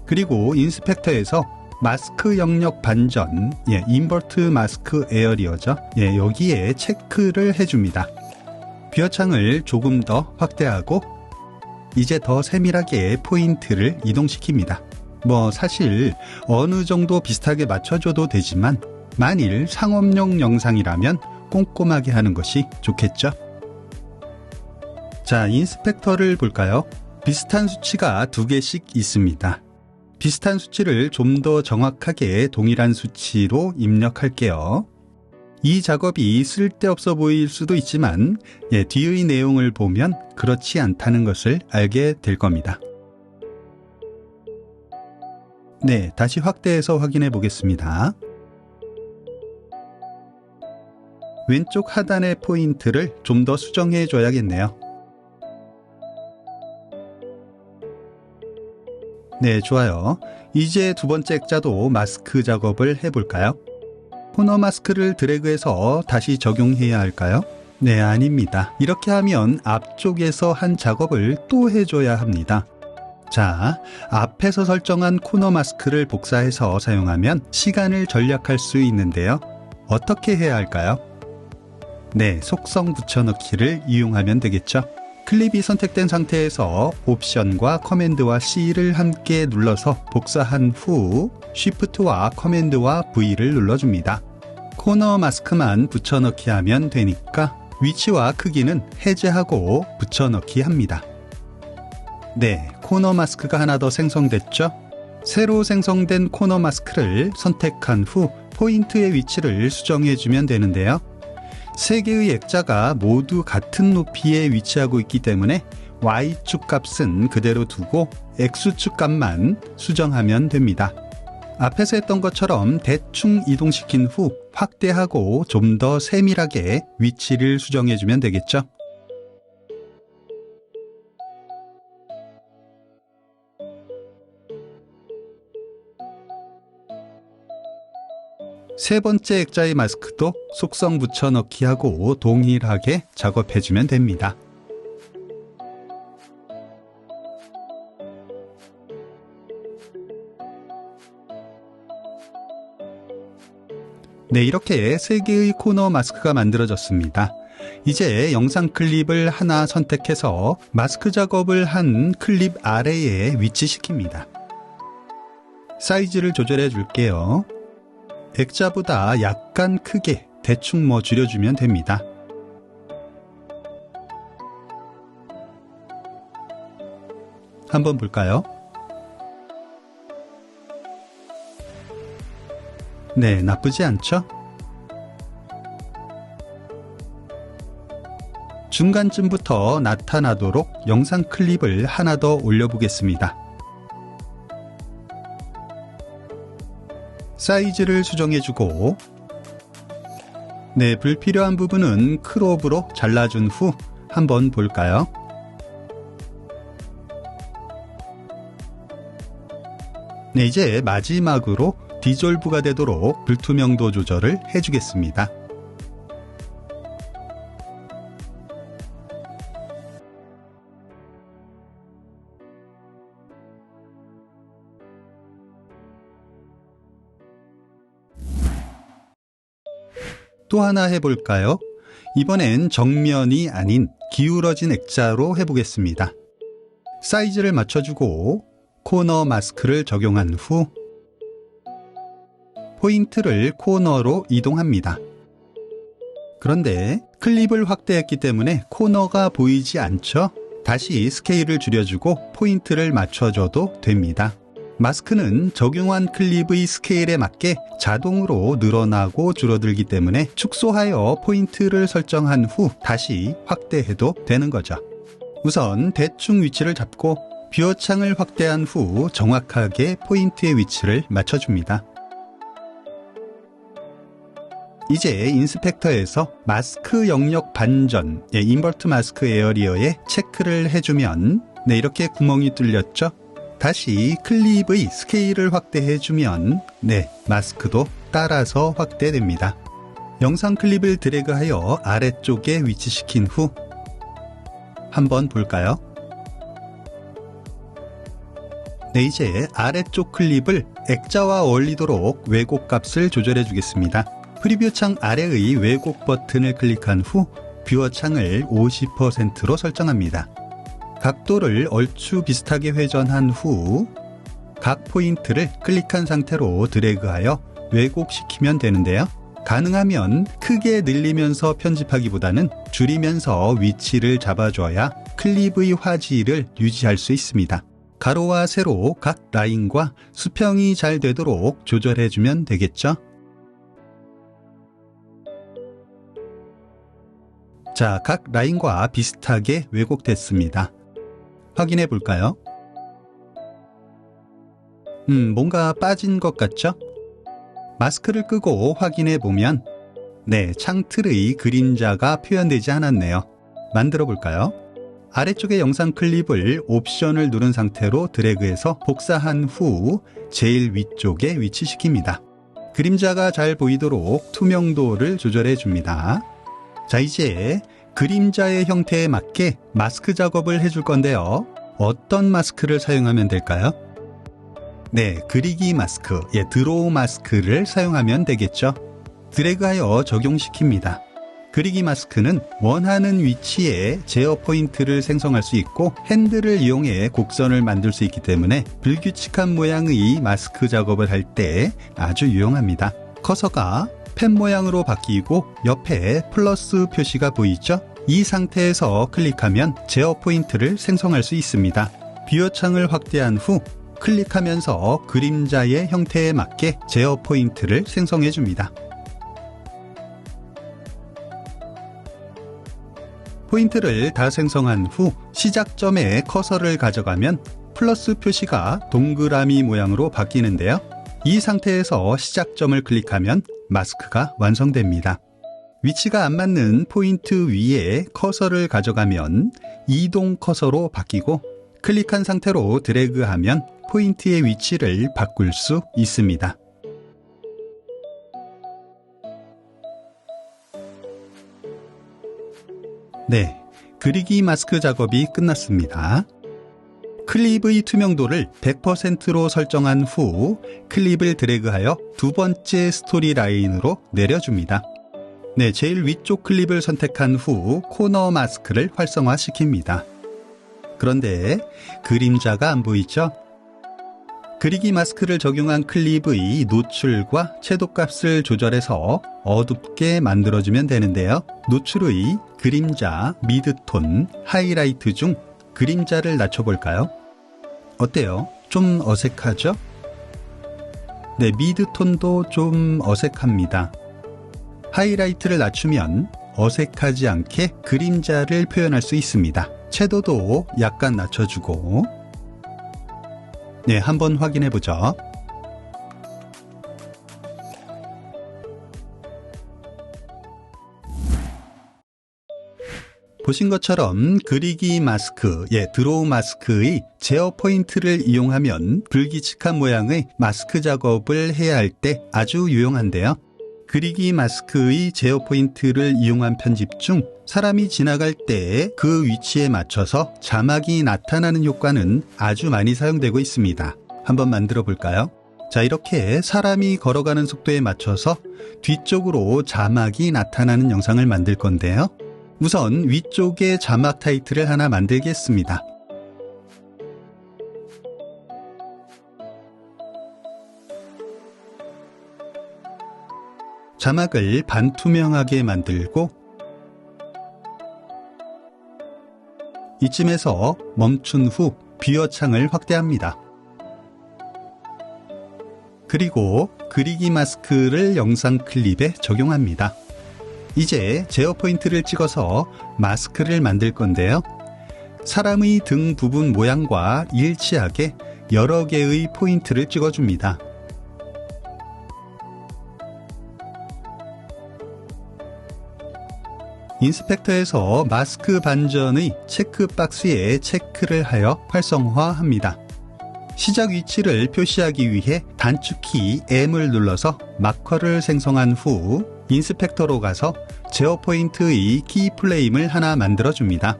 그리고 인스펙터에서 마스크 영역 반전, 인버트 마스크 에어리어죠. 여기에 체크를 해줍니다. 뷰어 창을 조금 더 확대하고 이제 더 세밀하게 포인트를 이동시킵니다. 사실 어느 정도 비슷하게 맞춰줘도 되지만 만일 상업용 영상이라면 꼼꼼하게 하는 것이 좋겠죠. 자, 인스펙터를 볼까요? 비슷한 수치가 2개씩 있습니다. 비슷한 수치를 좀 더 정확하게 동일한 수치로 입력할게요. 이 작업이 쓸데없어 보일 수도 있지만 뒤의 내용을 보면 그렇지 않다는 것을 알게 될 겁니다. 네, 다시 확대해서 확인해 보겠습니다. 왼쪽 하단의 포인트를 좀 더 수정해 줘야겠네요. 네, 좋아요. 이제 두 번째 액자도 마스크 작업을 해볼까요? 코너 마스크를 드래그해서 다시 적용해야 할까요? 네, 아닙니다. 이렇게 하면 앞쪽에서 한 작업을 또 해줘야 합니다. 자, 앞에서 설정한 코너 마스크를 복사해서 사용하면 시간을 절약할 수 있는데요. 어떻게 해야 할까요? 네, 속성 붙여넣기를 이용하면 되겠죠. 클립이 선택된 상태에서 옵션과 커맨드와 C를 함께 눌러서 복사한 후 Shift와 커맨드와 V를 눌러줍니다. 코너 마스크만 붙여넣기 하면 되니까 위치와 크기는 해제하고 붙여넣기 합니다. 네, 코너 마스크가 하나 더 생성됐죠? 새로 생성된 코너 마스크를 선택한 후 포인트의 위치를 수정해주면 되는데요. 세 개의 액자가 모두 같은 높이에 위치하고 있기 때문에 Y축 값은 그대로 두고 X축 값만 수정하면 됩니다. 앞에서 했던 것처럼 대충 이동시킨 후 확대하고 좀 더 세밀하게 위치를 수정해주면 되겠죠. 세 번째 액자의 마스크도 속성 붙여넣기 하고 동일하게 작업해주면 됩니다. 네, 이렇게 세 개의 코너 마스크가 만들어졌습니다. 이제 영상 클립을 하나 선택해서 마스크 작업을 한 클립 아래에 위치시킵니다. 사이즈를 조절해 줄게요. 액자보다 약간 크게 대충 줄여주면 됩니다. 한번 볼까요? 네, 나쁘지 않죠? 중간쯤부터 나타나도록 영상 클립을 하나 더 올려보겠습니다. 사이즈를 수정해주고 네, 불필요한 부분은 크롭으로 잘라준 후 한번 볼까요? 네, 이제 마지막으로 디졸브가 되도록 불투명도 조절을 해주겠습니다. 또 하나 해볼까요? 이번엔 정면이 아닌 기울어진 액자로 해보겠습니다. 사이즈를 맞춰주고 코너 마스크를 적용한 후 포인트를 코너로 이동합니다. 그런데 클립을 확대했기 때문에 코너가 보이지 않죠? 다시 스케일을 줄여주고 포인트를 맞춰줘도 됩니다. 마스크는 적용한 클립의 스케일에 맞게 자동으로 늘어나고 줄어들기 때문에 축소하여 포인트를 설정한 후 다시 확대해도 되는 거죠. 우선 대충 위치를 잡고 뷰어창을 확대한 후 정확하게 포인트의 위치를 맞춰줍니다. 이제 인스펙터에서 마스크 영역 반전, 인버트 마스크 에어리어에 체크를 해주면 네, 이렇게 구멍이 뚫렸죠? 다시 클립의 스케일을 확대해주면 네, 마스크도 따라서 확대됩니다. 영상 클립을 드래그하여 아래쪽에 위치시킨 후 한번 볼까요? 네, 이제 아래쪽 클립을 액자와 어울리도록 왜곡 값을 조절해 주겠습니다. 프리뷰 창 아래의 왜곡 버튼을 클릭한 후 뷰어 창을 50%로 설정합니다. 각도를 얼추 비슷하게 회전한 후 각 포인트를 클릭한 상태로 드래그하여 왜곡시키면 되는데요. 가능하면 크게 늘리면서 편집하기보다는 줄이면서 위치를 잡아줘야 클립의 화질을 유지할 수 있습니다. 가로와 세로 각 라인과 수평이 잘 되도록 조절해주면 되겠죠. 자, 각 라인과 비슷하게 왜곡됐습니다. 확인해 볼까요? 뭔가 빠진 것 같죠? 마스크를 끄고 확인해 보면 네, 창틀의 그림자가 표현되지 않았네요. 만들어 볼까요? 아래쪽에 영상 클립을 옵션을 누른 상태로 드래그해서 복사한 후 제일 위쪽에 위치시킵니다. 그림자가 잘 보이도록 투명도를 조절해 줍니다. 자, 이제 그림자의 형태에 맞게 마스크 작업을 해줄 건데요. 어떤 마스크를 사용하면 될까요? 네, 그리기 마스크, 드로우 마스크를 사용하면 되겠죠. 드래그하여 적용시킵니다. 그리기 마스크는 원하는 위치에 제어 포인트를 생성할 수 있고 핸들을 이용해 곡선을 만들 수 있기 때문에 불규칙한 모양의 마스크 작업을 할 때 아주 유용합니다. 커서가 펜 모양으로 바뀌고 옆에 플러스 표시가 보이죠? 이 상태에서 클릭하면 제어 포인트를 생성할 수 있습니다. 비어창을 확대한 후 클릭하면서 그림자의 형태에 맞게 제어 포인트를 생성해 줍니다. 포인트를 다 생성한 후 시작점에 커서를 가져가면 플러스 표시가 동그라미 모양으로 바뀌는데요. 이 상태에서 시작점을 클릭하면 마스크가 완성됩니다. 위치가 안 맞는 포인트 위에 커서를 가져가면 이동 커서로 바뀌고 클릭한 상태로 드래그하면 포인트의 위치를 바꿀 수 있습니다. 네, 그리기 마스크 작업이 끝났습니다. 클립의 투명도를 100%로 설정한 후 클립을 드래그하여 두 번째 스토리 라인으로 내려줍니다. 네, 제일 위쪽 클립을 선택한 후 코너 마스크를 활성화시킵니다. 그런데 그림자가 안 보이죠? 그리기 마스크를 적용한 클립의 노출과 채도값을 조절해서 어둡게 만들어주면 되는데요. 노출의 그림자, 미드톤, 하이라이트 중 그림자를 낮춰볼까요? 어때요? 좀 어색하죠? 네, 미드톤도 좀 어색합니다. 하이라이트를 낮추면 어색하지 않게 그림자를 표현할 수 있습니다. 채도도 약간 낮춰주고, 네, 한번 확인해 보죠. 보신 것처럼 그리기 마스크, 드로우 마스크의 제어 포인트를 이용하면 불규칙한 모양의 마스크 작업을 해야 할 때 아주 유용한데요. 그리기 마스크의 제어 포인트를 이용한 편집 중 사람이 지나갈 때 그 위치에 맞춰서 자막이 나타나는 효과는 아주 많이 사용되고 있습니다. 한번 만들어 볼까요? 자, 이렇게 사람이 걸어가는 속도에 맞춰서 뒤쪽으로 자막이 나타나는 영상을 만들 건데요. 우선 위쪽에 자막 타이틀을 하나 만들겠습니다. 자막을 반투명하게 만들고 이쯤에서 멈춘 후 비어창을 확대합니다. 그리고 그리기 마스크를 영상 클립에 적용합니다. 이제 제어 포인트를 찍어서 마스크를 만들 건데요. 사람의 등 부분 모양과 일치하게 여러 개의 포인트를 찍어줍니다. 인스펙터에서 마스크 반전의 체크박스에 체크를 하여 활성화합니다. 시작 위치를 표시하기 위해 단축키 M을 눌러서 마커를 생성한 후 인스펙터로 가서 제어 포인트의 키 플레임을 하나 만들어줍니다.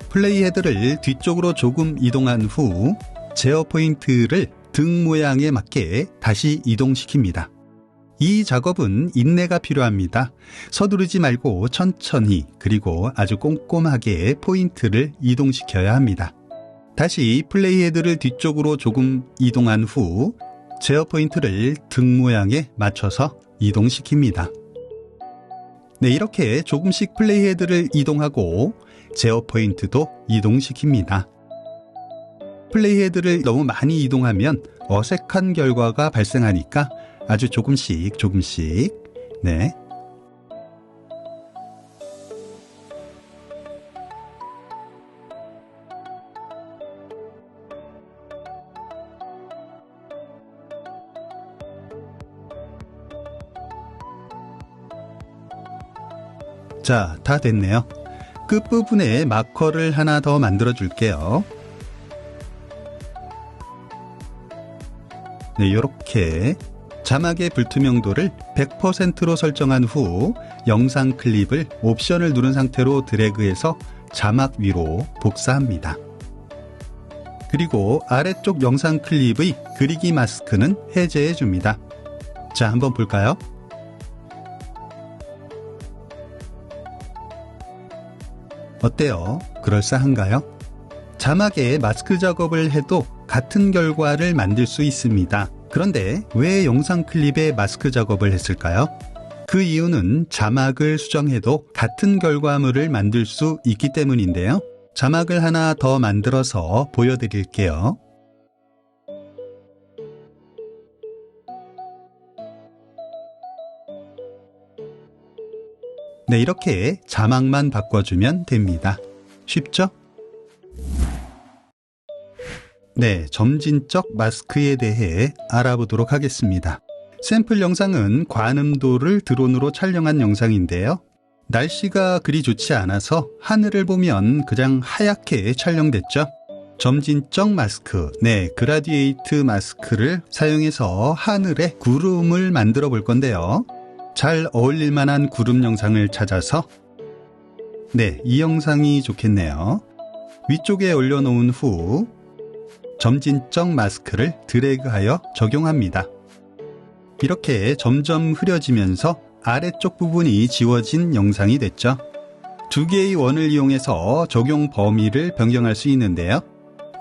플레이 헤드를 뒤쪽으로 조금 이동한 후 제어 포인트를 등 모양에 맞게 다시 이동시킵니다. 이 작업은 인내가 필요합니다. 서두르지 말고 천천히 그리고 아주 꼼꼼하게 포인트를 이동시켜야 합니다. 다시 플레이 헤드를 뒤쪽으로 조금 이동한 후 제어 포인트를 등 모양에 맞춰서 이동시킵니다. 네, 이렇게 조금씩 플레이 헤드를 이동하고 제어 포인트도 이동시킵니다. 플레이 헤드를 너무 많이 이동하면 어색한 결과가 발생하니까 아주 조금씩 네. 자, 다 됐네요. 끝부분에 마커를 하나 더 만들어 줄게요. 네, 이렇게 자막의 불투명도를 100%로 설정한 후 영상 클립을 옵션을 누른 상태로 드래그해서 자막 위로 복사합니다. 그리고 아래쪽 영상 클립의 그리기 마스크는 해제해 줍니다. 자, 한번 볼까요? 어때요? 그럴싸한가요? 자막에 마스크 작업을 해도 같은 결과를 만들 수 있습니다. 그런데 왜 영상 클립에 마스크 작업을 했을까요? 그 이유는 자막을 수정해도 같은 결과물을 만들 수 있기 때문인데요. 자막을 하나 더 만들어서 보여드릴게요. 네, 이렇게 자막만 바꿔주면 됩니다. 쉽죠? 네, 점진적 마스크에 대해 알아보도록 하겠습니다. 샘플 영상은 관음도를 드론으로 촬영한 영상인데요. 날씨가 그리 좋지 않아서 하늘을 보면 그냥 하얗게 촬영됐죠. 점진적 마스크, 그라디에이트 마스크를 사용해서 하늘에 구름을 만들어 볼 건데요. 잘 어울릴 만한 구름 영상을 찾아서 이 영상이 좋겠네요. 위쪽에 올려놓은 후 점진적 마스크를 드래그하여 적용합니다. 이렇게 점점 흐려지면서 아래쪽 부분이 지워진 영상이 됐죠. 두 개의 원을 이용해서 적용 범위를 변경할 수 있는데요.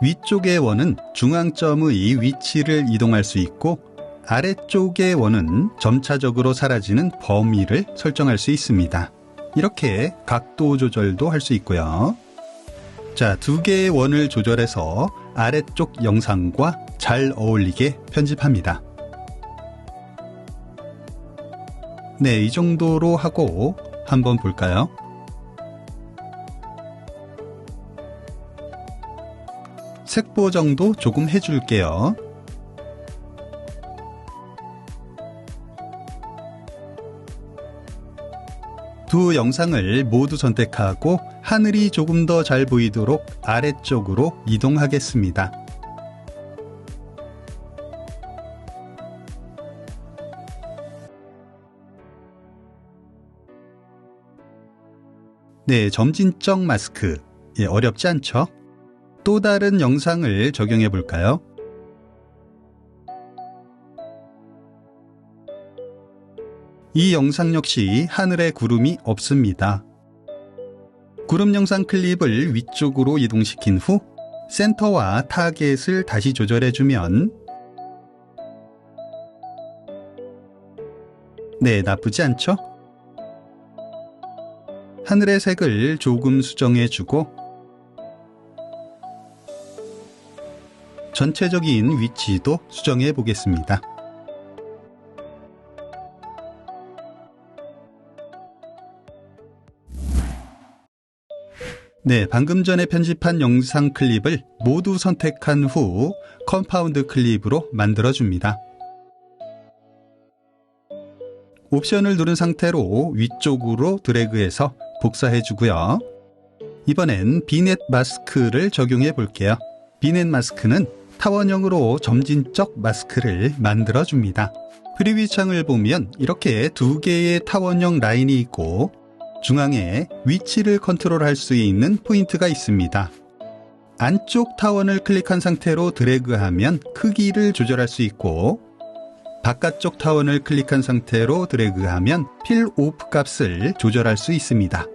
위쪽의 원은 중앙점의 위치를 이동할 수 있고 아래쪽의 원은 점차적으로 사라지는 범위를 설정할 수 있습니다. 이렇게 각도 조절도 할 수 있고요. 자, 두 개의 원을 조절해서 아래쪽 영상과 잘 어울리게 편집합니다. 네, 이 정도로 하고 한번 볼까요? 색 보정도 조금 해줄게요. 두 영상을 모두 선택하고 하늘이 조금 더 잘 보이도록 아래쪽으로 이동하겠습니다. 네, 점진적 마스크. 어렵지 않죠? 또 다른 영상을 적용해 볼까요? 이 영상 역시 하늘에 구름이 없습니다. 구름 영상 클립을 위쪽으로 이동시킨 후 센터와 타겟을 다시 조절해주면 나쁘지 않죠? 하늘의 색을 조금 수정해주고 전체적인 위치도 수정해 보겠습니다. 방금 전에 편집한 영상 클립을 모두 선택한 후 컴파운드 클립으로 만들어줍니다. 옵션을 누른 상태로 위쪽으로 드래그해서 복사해주고요. 이번엔 비넷 마스크를 적용해 볼게요. 비넷 마스크는 타원형으로 점진적 마스크를 만들어줍니다. 프리뷰 창을 보면 이렇게 두 개의 타원형 라인이 있고 중앙에 위치를 컨트롤할 수 있는 포인트가 있습니다. 안쪽 타원을 클릭한 상태로 드래그하면 크기를 조절할 수 있고 바깥쪽 타원을 클릭한 상태로 드래그하면 필 오프 값을 조절할 수 있습니다.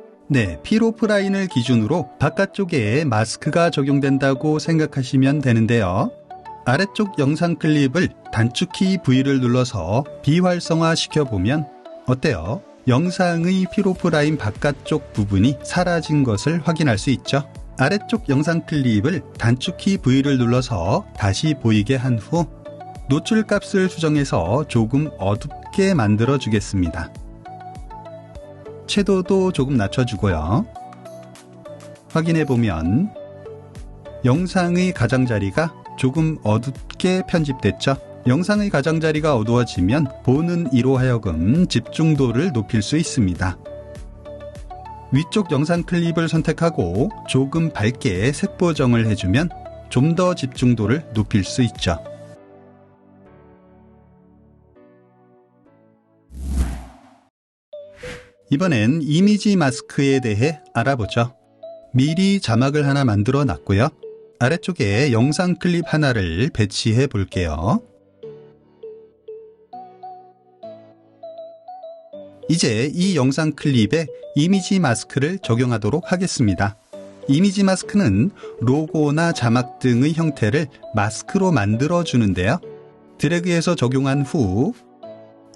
필 오프 라인을 기준으로 바깥쪽에 마스크가 적용된다고 생각하시면 되는데요. 아래쪽 영상 클립을 단축키 V를 눌러서 비활성화 시켜보면 어때요? 영상의 필 오프 라인 바깥쪽 부분이 사라진 것을 확인할 수 있죠. 아래쪽 영상 클립을 단축키 V를 눌러서 다시 보이게 한 후 노출 값을 수정해서 조금 어둡게 만들어 주겠습니다. 채도도 조금 낮춰주고요. 확인해 보면 영상의 가장자리가 조금 어둡게 편집됐죠. 영상의 가장자리가 어두워지면 보는 이로 하여금 집중도를 높일 수 있습니다. 위쪽 영상 클립을 선택하고 조금 밝게 색 보정을 해주면 좀 더 집중도를 높일 수 있죠. 이번엔 이미지 마스크에 대해 알아보죠. 미리 자막을 하나 만들어 놨고요. 아래쪽에 영상 클립 하나를 배치해 볼게요. 이제 이 영상 클립에 이미지 마스크를 적용하도록 하겠습니다. 이미지 마스크는 로고나 자막 등의 형태를 마스크로 만들어 주는데요. 드래그해서 적용한 후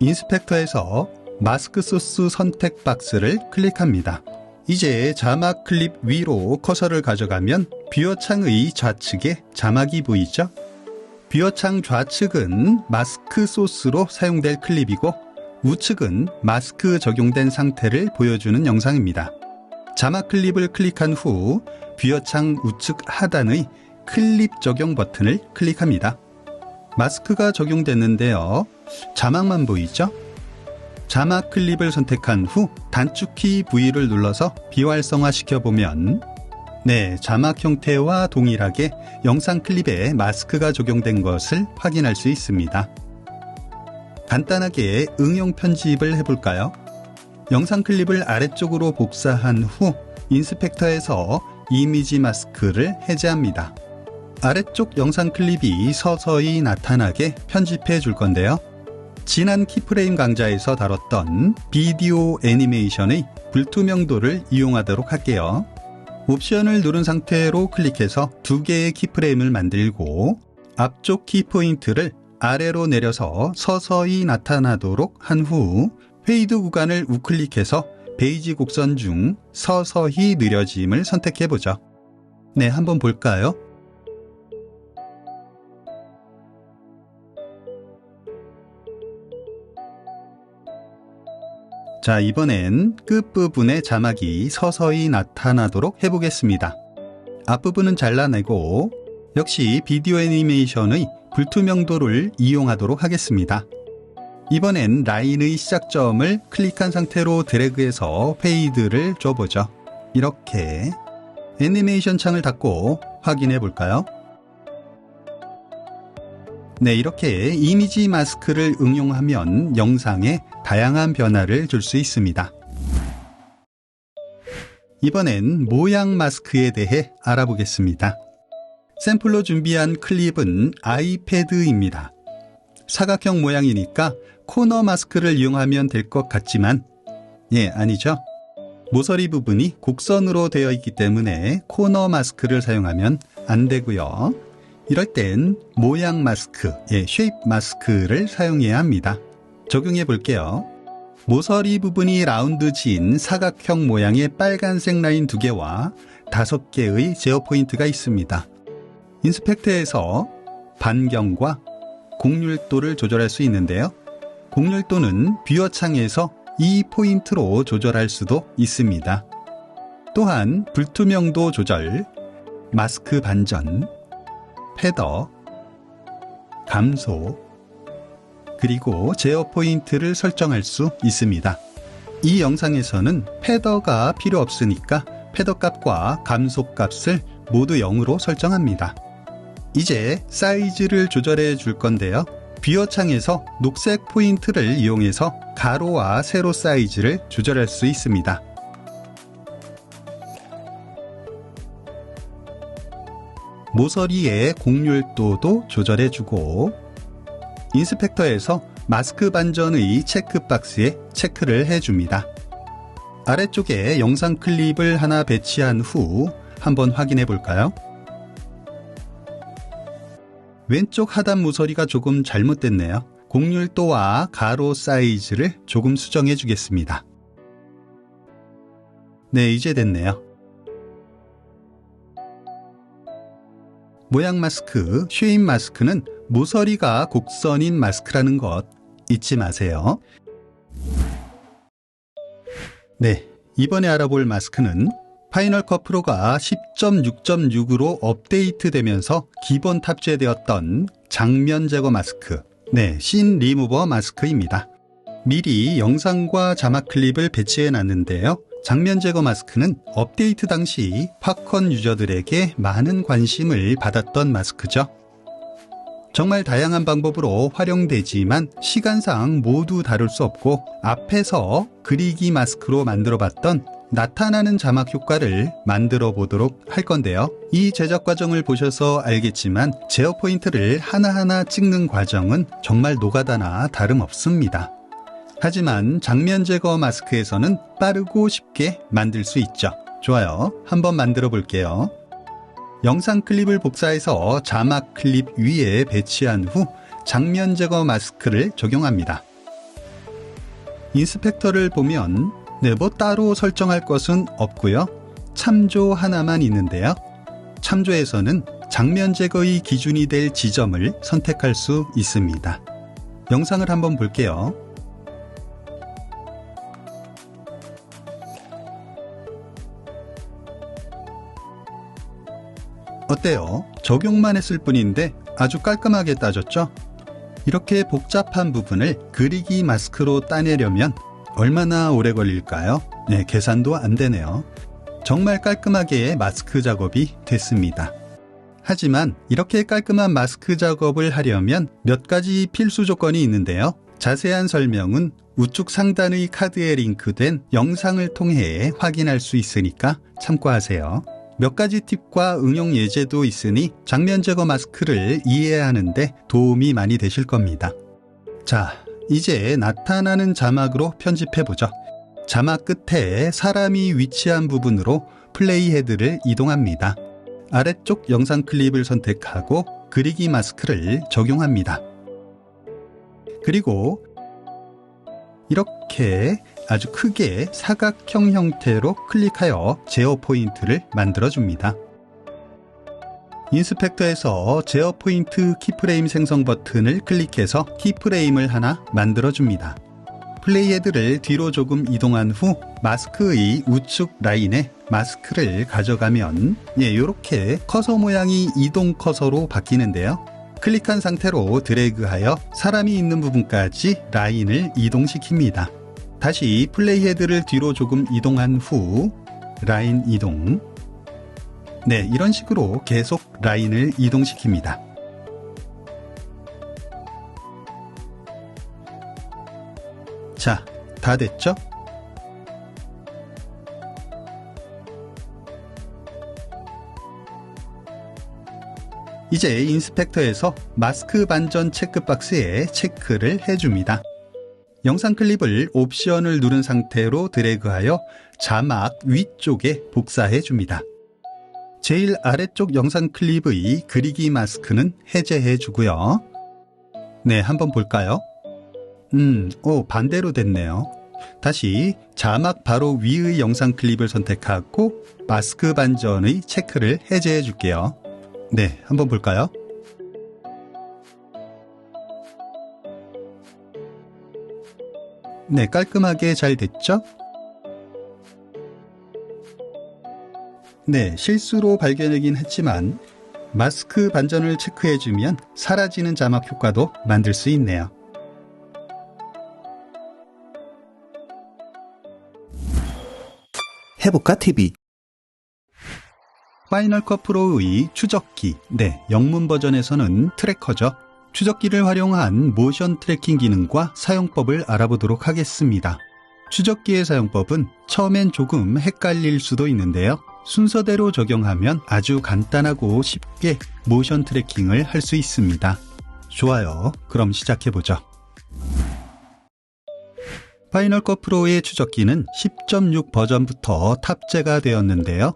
인스펙터에서 마스크 소스 선택 박스를 클릭합니다. 이제 자막 클립 위로 커서를 가져가면 뷰어창의 좌측에 자막이 보이죠? 뷰어창 좌측은 마스크 소스로 사용될 클립이고 우측은 마스크 적용된 상태를 보여주는 영상입니다. 자막 클립을 클릭한 후 뷰어창 우측 하단의 클립 적용 버튼을 클릭합니다. 마스크가 적용됐는데요. 자막만 보이죠? 자막 클립을 선택한 후 단축키 V를 눌러서 비활성화 시켜보면 자막 형태와 동일하게 영상 클립에 마스크가 적용된 것을 확인할 수 있습니다. 간단하게 응용 편집을 해볼까요? 영상 클립을 아래쪽으로 복사한 후 인스펙터에서 이미지 마스크를 해제합니다. 아래쪽 영상 클립이 서서히 나타나게 편집해 줄 건데요. 지난 키프레임 강좌에서 다뤘던 비디오 애니메이션의 불투명도를 이용하도록 할게요. 옵션을 누른 상태로 클릭해서 두 개의 키프레임을 만들고 앞쪽 키포인트를 아래로 내려서 서서히 나타나도록 한 후 페이드 구간을 우클릭해서 베이지 곡선 중 서서히 느려짐을 선택해보죠. 한번 볼까요? 자, 이번엔 끝부분에 자막이 서서히 나타나도록 해보겠습니다. 앞부분은 잘라내고 역시 비디오 애니메이션의 불투명도를 이용하도록 하겠습니다. 이번엔 라인의 시작점을 클릭한 상태로 드래그해서 페이드를 줘보죠. 이렇게 애니메이션 창을 닫고 확인해 볼까요? 이렇게 이미지 마스크를 응용하면 영상에 다양한 변화를 줄 수 있습니다. 이번엔 모양 마스크에 대해 알아보겠습니다. 샘플로 준비한 클립은 아이패드입니다. 사각형 모양이니까 코너 마스크를 이용하면 될 것 같지만 아니죠. 모서리 부분이 곡선으로 되어 있기 때문에 코너 마스크를 사용하면 안 되고요. 이럴 땐 모양 마스크, 쉐입 마스크를 사용해야 합니다. 적용해 볼게요. 모서리 부분이 라운드진 사각형 모양의 빨간색 라인 2개와 5개의 제어 포인트가 있습니다. 인스펙터에서 반경과 곡률도를 조절할 수 있는데요. 곡률도는 뷰어 창에서 이 포인트로 조절할 수도 있습니다. 또한 불투명도 조절, 마스크 반전, 패더, 감소, 그리고 제어 포인트를 설정할 수 있습니다. 이 영상에서는 패더가 필요 없으니까 패더 값과 감소 값을 모두 0으로 설정합니다. 이제 사이즈를 조절해 줄 건데요. 뷰어 창에서 녹색 포인트를 이용해서 가로와 세로 사이즈를 조절할 수 있습니다. 모서리의 곡률도도 조절해주고 인스펙터에서 마스크 반전의 체크박스에 체크를 해줍니다. 아래쪽에 영상 클립을 하나 배치한 후 한번 확인해 볼까요? 왼쪽 하단 모서리가 조금 잘못됐네요. 곡률도와 가로 사이즈를 조금 수정해 주겠습니다. 이제 됐네요. 모양 마스크, 쉐입 마스크는 모서리가 곡선인 마스크라는 것 잊지 마세요. 이번에 알아볼 마스크는 파이널 컷 프로가 10.6.6으로 업데이트되면서 기본 탑재되었던 장면 제거 마스크, 씬 리무버 마스크입니다. 미리 영상과 자막 클립을 배치해 놨는데요. 장면 제거 마스크는 업데이트 당시 팝콘 유저들에게 많은 관심을 받았던 마스크죠. 정말 다양한 방법으로 활용되지만 시간상 모두 다룰 수 없고 앞에서 그리기 마스크로 만들어봤던 나타나는 자막 효과를 만들어 보도록 할 건데요. 이 제작 과정을 보셔서 알겠지만 제어 포인트를 하나하나 찍는 과정은 정말 노가다나 다름없습니다. 하지만 장면 제거 마스크에서는 빠르고 쉽게 만들 수 있죠. 좋아요. 한번 만들어 볼게요. 영상 클립을 복사해서 자막 클립 위에 배치한 후 장면 제거 마스크를 적용합니다. 인스펙터를 보면 뭐 따로 설정할 것은 없고요. 참조 하나만 있는데요. 참조에서는 장면 제거의 기준이 될 지점을 선택할 수 있습니다. 영상을 한번 볼게요. 어때요? 적용만 했을 뿐인데 아주 깔끔하게 따졌죠? 이렇게 복잡한 부분을 그리기 마스크로 따내려면 얼마나 오래 걸릴까요? 네, 계산도 안 되네요. 정말 깔끔하게 마스크 작업이 됐습니다. 하지만 이렇게 깔끔한 마스크 작업을 하려면 몇 가지 필수 조건이 있는데요. 자세한 설명은 우측 상단의 카드에 링크된 영상을 통해 확인할 수 있으니까 참고하세요. 몇 가지 팁과 응용 예제도 있으니 장면 제거 마스크를 이해하는데 도움이 많이 되실 겁니다. 자, 이제 나타나는 자막으로 편집해보죠. 자막 끝에 사람이 위치한 부분으로 플레이 헤드를 이동합니다. 아래쪽 영상 클립을 선택하고 그리기 마스크를 적용합니다. 그리고 이렇게 아주 크게 사각형 형태로 클릭하여 제어 포인트를 만들어줍니다. 인스펙터에서 제어 포인트 키프레임 생성 버튼을 클릭해서 키프레임을 하나 만들어줍니다. 플레이 헤드를 뒤로 조금 이동한 후 마스크의 우측 라인에 마스크를 가져가면 이렇게 커서 모양이 이동 커서로 바뀌는데요. 클릭한 상태로 드래그하여 사람이 있는 부분까지 라인을 이동시킵니다. 다시 플레이 헤드를 뒤로 조금 이동한 후 라인 이동. 네, 이런 식으로 계속 라인을 이동시킵니다. 자, 다 됐죠? 이제 인스펙터에서 마스크 반전 체크박스에 체크를 해줍니다. 영상 클립을 옵션을 누른 상태로 드래그하여 자막 위쪽에 복사해 줍니다. 제일 아래쪽 영상 클립의 그리기 마스크는 해제해 주고요. 네, 한번 볼까요? 반대로 됐네요. 다시 자막 바로 위의 영상 클립을 선택하고 마스크 반전의 체크를 해제해 줄게요. 네, 한번 볼까요? 네, 깔끔하게 잘 됐죠? 네, 실수로 발견하긴 했지만 마스크 반전을 체크해주면 사라지는 자막 효과도 만들 수 있네요. 해볼까 TV? 파이널 컷 프로의 추적기, 네, 영문 버전에서는 트래커죠. 추적기를 활용한 모션 트래킹 기능과 사용법을 알아보도록 하겠습니다. 추적기의 사용법은 처음엔 조금 헷갈릴 수도 있는데요. 순서대로 적용하면 아주 간단하고 쉽게 모션 트래킹을 할 수 있습니다. 좋아요. 그럼 시작해보죠. 파이널 컷 프로의 추적기는 10.6 버전부터 탑재가 되었는데요.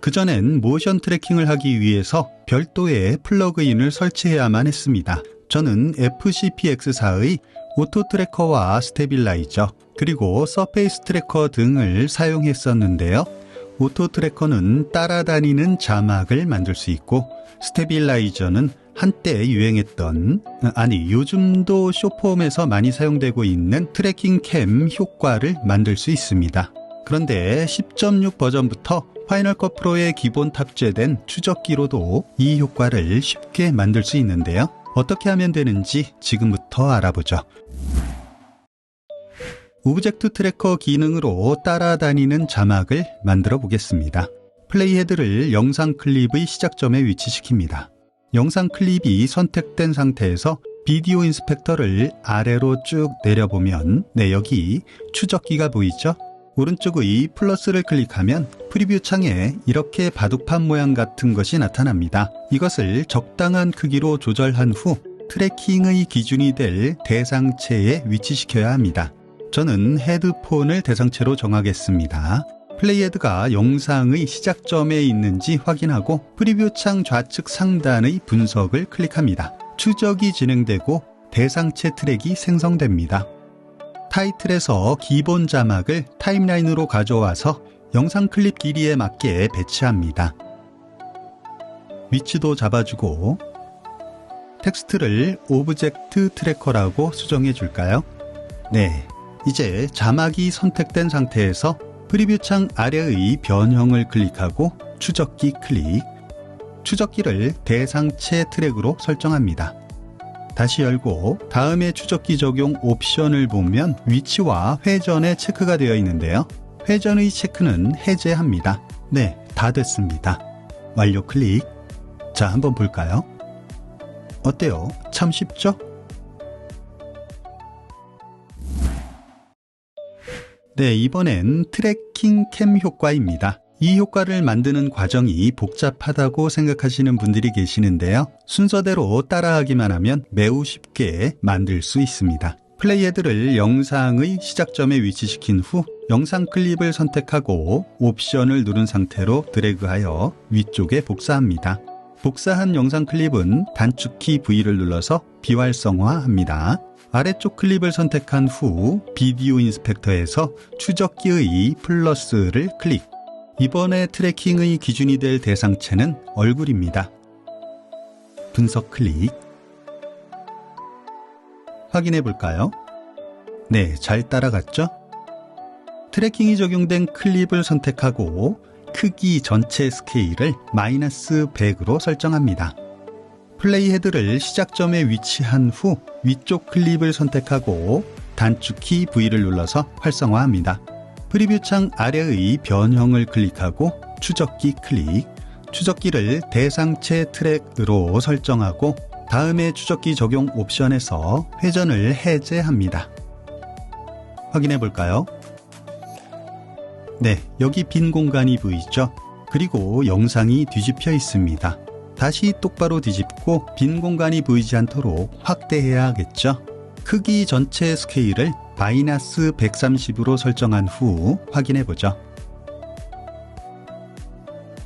그전엔 모션 트래킹을 하기 위해서 별도의 플러그인을 설치해야만 했습니다. 저는 FCPX4의 오토 트래커와 스테빌라이저, 그리고 서페이스 트래커 등을 사용했었는데요. 오토 트래커는 따라다니는 자막을 만들 수 있고, 스테빌라이저는 한때 유행했던, 요즘도 숏폼에서 많이 사용되고 있는 트래킹 캠 효과를 만들 수 있습니다. 그런데 10.6 버전부터 파이널 컷 프로에 기본 탑재된 추적기로도 이 효과를 쉽게 만들 수 있는데요. 어떻게 하면 되는지 지금부터 알아보죠. 오브젝트 트래커 기능으로 따라다니는 자막을 만들어 보겠습니다. 플레이 헤드를 영상 클립의 시작점에 위치시킵니다. 영상 클립이 선택된 상태에서 비디오 인스펙터를 아래로 쭉 내려보면 여기 추적기가 보이죠? 오른쪽의 플러스를 클릭하면 프리뷰 창에 이렇게 바둑판 모양 같은 것이 나타납니다. 이것을 적당한 크기로 조절한 후 트래킹의 기준이 될 대상체에 위치시켜야 합니다. 저는 헤드폰을 대상체로 정하겠습니다. 플레이헤드가 영상의 시작점에 있는지 확인하고 프리뷰 창 좌측 상단의 분석을 클릭합니다. 추적이 진행되고 대상체 트랙이 생성됩니다. 타이틀에서 기본 자막을 타임라인으로 가져와서 영상 클립 길이에 맞게 배치합니다. 위치도 잡아주고 텍스트를 오브젝트 트래커라고 수정해 줄까요? 네, 이제 자막이 선택된 상태에서 프리뷰 창 아래의 변형을 클릭하고 추적기 클릭, 추적기를 대상체 트랙으로 설정합니다. 다시 열고 다음에 추적기 적용 옵션을 보면 위치와 회전에 체크가 되어 있는데요. 회전의 체크는 해제합니다. 네, 다 됐습니다. 완료 클릭. 자, 한번 볼까요? 어때요? 참 쉽죠? 네, 이번엔 트래킹 캠 효과입니다. 이 효과를 만드는 과정이 복잡하다고 생각하시는 분들이 계시는데요. 순서대로 따라하기만 하면 매우 쉽게 만들 수 있습니다. 플레이헤드를 영상의 시작점에 위치시킨 후 영상 클립을 선택하고 옵션을 누른 상태로 드래그하여 위쪽에 복사합니다. 복사한 영상 클립은 단축키 V를 눌러서 비활성화합니다. 아래쪽 클립을 선택한 후 비디오 인스펙터에서 추적기의 플러스를 클릭. 이번에 트래킹의 기준이 될 대상체는 얼굴입니다. 분석 클릭. 확인해 볼까요? 네, 잘 따라갔죠? 트래킹이 적용된 클립을 선택하고 크기 전체 스케일을 -100으로 설정합니다. 플레이헤드를 시작점에 위치한 후 위쪽 클립을 선택하고 단축키 V를 눌러서 활성화합니다. 프리뷰 창 아래의 변형을 클릭하고 추적기 클릭, 추적기를 대상체 트랙으로 설정하고 다음에 추적기 적용 옵션에서 회전을 해제합니다. 확인해 볼까요? 네, 여기 빈 공간이 보이죠? 그리고 영상이 뒤집혀 있습니다. 다시 똑바로 뒤집고 빈 공간이 보이지 않도록 확대해야 하겠죠? 크기 전체 스케일을 -130으로 설정한 후 확인해 보죠.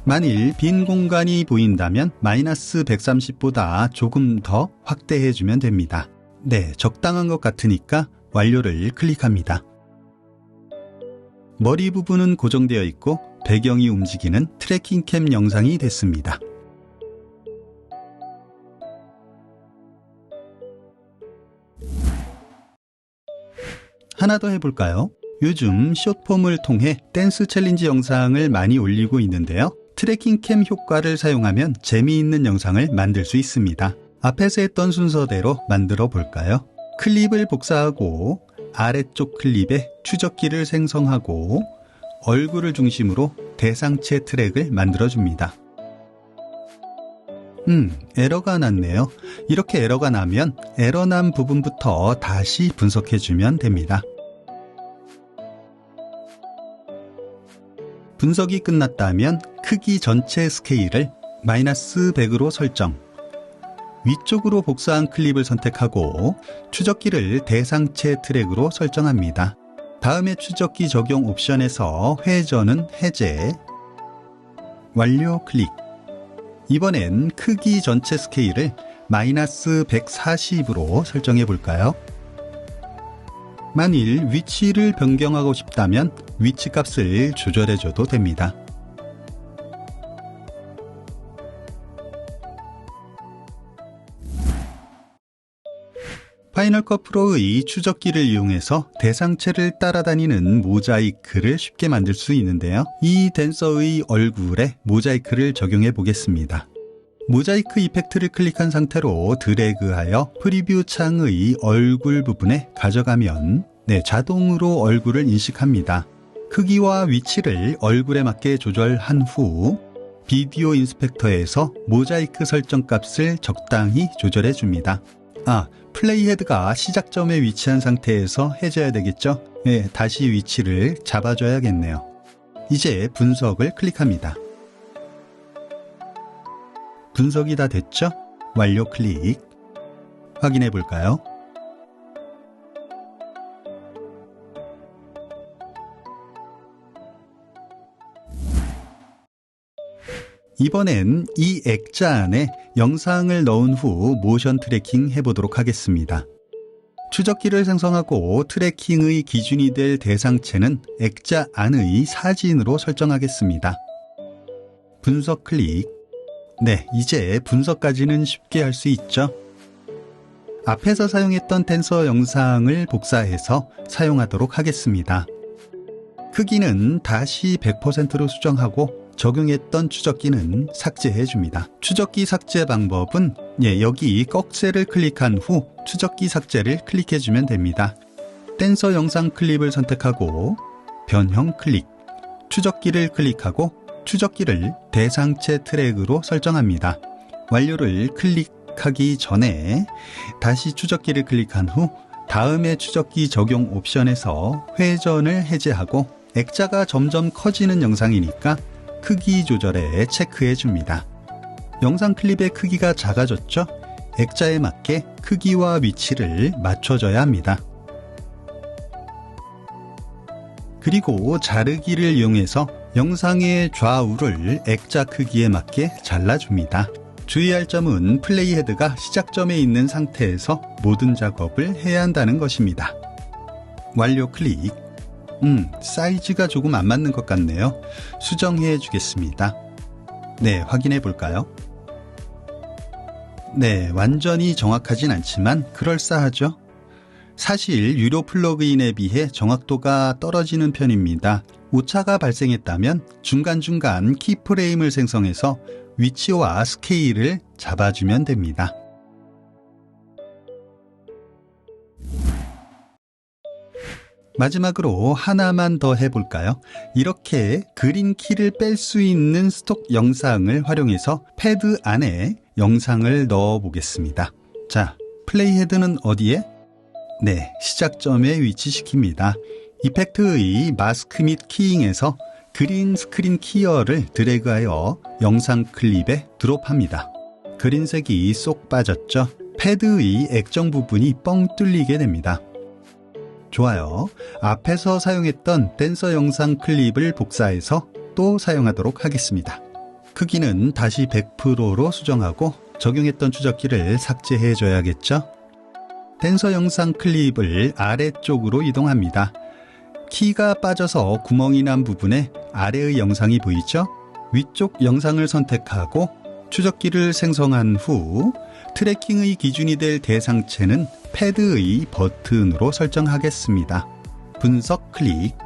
만일 빈 공간이 보인다면 -130보다 조금 더 확대해 주면 됩니다. 네, 적당한 것 같으니까 완료를 클릭합니다. 머리 부분은 고정되어 있고 배경이 움직이는 트래킹 캠 영상이 됐습니다. 하나 더 해볼까요? 요즘 숏폼을 통해 댄스 챌린지 영상을 많이 올리고 있는데요. 트래킹 캠 효과를 사용하면 재미있는 영상을 만들 수 있습니다. 앞에서 했던 순서대로 만들어 볼까요? 클립을 복사하고 아래쪽 클립에 추적기를 생성하고 얼굴을 중심으로 대상체 트랙을 만들어줍니다. 에러가 났네요. 이렇게 에러가 나면 에러 난 부분부터 다시 분석해주면 됩니다. 분석이 끝났다면 크기 전체 스케일을 -100으로 설정, 위쪽으로 복사한 클립을 선택하고 추적기를 대상체 트랙으로 설정합니다. 다음에 추적기 적용 옵션에서 회전은 해제, 완료 클릭. 이번엔 크기 전체 스케일을 -140으로 설정해 볼까요? 만일 위치를 변경하고 싶다면 위치 값을 조절해 줘도 됩니다. 파이널 컷 프로의 추적기를 이용해서 대상체를 따라다니는 모자이크를 쉽게 만들 수 있는데요. 이 댄서의 얼굴에 모자이크를 적용해 보겠습니다. 모자이크 이펙트를 클릭한 상태로 드래그하여 프리뷰 창의 얼굴 부분에 가져가면 자동으로 얼굴을 인식합니다. 크기와 위치를 얼굴에 맞게 조절한 후 비디오 인스펙터에서 모자이크 설정 값을 적당히 조절해 줍니다. 플레이헤드가 시작점에 위치한 상태에서 해줘야 되겠죠? 네, 다시 위치를 잡아줘야겠네요. 이제 분석을 클릭합니다. 분석이 다 됐죠? 완료 클릭. 확인해 볼까요? 이번엔 이 액자 안에 영상을 넣은 후 모션 트래킹 해보도록 하겠습니다. 추적기를 생성하고 트래킹의 기준이 될 대상체는 액자 안의 사진으로 설정하겠습니다. 분석 클릭. 네, 이제 분석까지는 쉽게 할 수 있죠. 앞에서 사용했던 텐서 영상을 복사해서 사용하도록 하겠습니다. 크기는 다시 100%로 수정하고 적용했던 추적기는 삭제해줍니다. 추적기 삭제 방법은 여기 꺽쇠를 클릭한 후 추적기 삭제를 클릭해주면 됩니다. 텐서 영상 클립을 선택하고 변형 클릭, 추적기를 클릭하고 추적기를 대상체 트랙으로 설정합니다. 완료를 클릭하기 전에 다시 추적기를 클릭한 후 다음의 추적기 적용 옵션에서 회전을 해제하고 액자가 점점 커지는 영상이니까 크기 조절에 체크해 줍니다. 영상 클립의 크기가 작아졌죠? 액자에 맞게 크기와 위치를 맞춰줘야 합니다. 그리고 자르기를 이용해서 영상의 좌우를 액자 크기에 맞게 잘라줍니다. 주의할 점은 플레이 헤드가 시작점에 있는 상태에서 모든 작업을 해야 한다는 것입니다. 완료 클릭. 사이즈가 조금 안 맞는 것 같네요. 수정해 주겠습니다. 네, 확인해 볼까요? 네, 완전히 정확하진 않지만 그럴싸하죠? 사실 유료 플러그인에 비해 정확도가 떨어지는 편입니다. 오차가 발생했다면 중간중간 키프레임을 생성해서 위치와 스케일을 잡아주면 됩니다. 마지막으로 하나만 더 해볼까요? 이렇게 그린 키를 뺄 수 있는 스톡 영상을 활용해서 패드 안에 영상을 넣어 보겠습니다. 자, 플레이 헤드는 어디에? 네, 시작점에 위치시킵니다. 이펙트의 마스크 및 키잉에서 그린 스크린 키어를 드래그하여 영상 클립에 드롭합니다. 그린색이 쏙 빠졌죠? 패드의 액정 부분이 뻥 뚫리게 됩니다. 좋아요. 앞에서 사용했던 댄서 영상 클립을 복사해서 또 사용하도록 하겠습니다. 크기는 다시 100%로 수정하고 적용했던 추적기를 삭제해 줘야겠죠? 댄서 영상 클립을 아래쪽으로 이동합니다. 키가 빠져서 구멍이 난 부분에 아래의 영상이 보이죠? 위쪽 영상을 선택하고 추적기를 생성한 후 트래킹의 기준이 될 대상체는 패드의 버튼으로 설정하겠습니다. 분석 클릭.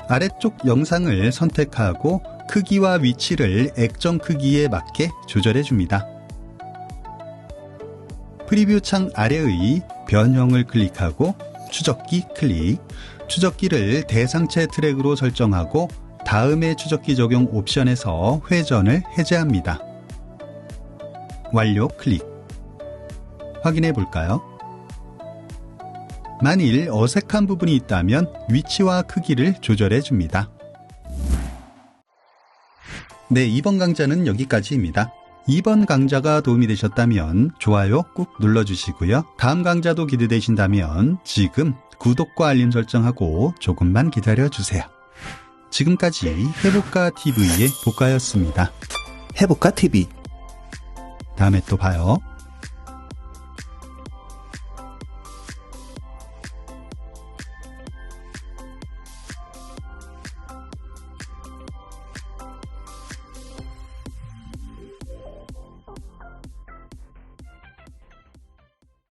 아래쪽 영상을 선택하고 크기와 위치를 액정 크기에 맞게 조절해 줍니다. 프리뷰 창 아래의 변형을 클릭하고 추적기 클릭, 추적기를 대상체 트랙으로 설정하고 다음의 추적기 적용 옵션에서 회전을 해제합니다. 완료 클릭. 확인해 볼까요? 만일 어색한 부분이 있다면 위치와 크기를 조절해 줍니다. 네, 이번 강좌는 여기까지입니다. 이번 강좌가 도움이 되셨다면 좋아요 꾹 눌러주시고요. 다음 강좌도 기대되신다면 지금 구독과 알림 설정하고 조금만 기다려주세요. 지금까지 해볼까TV의 복가였습니다. 해볼까TV. 다음에 또 봐요.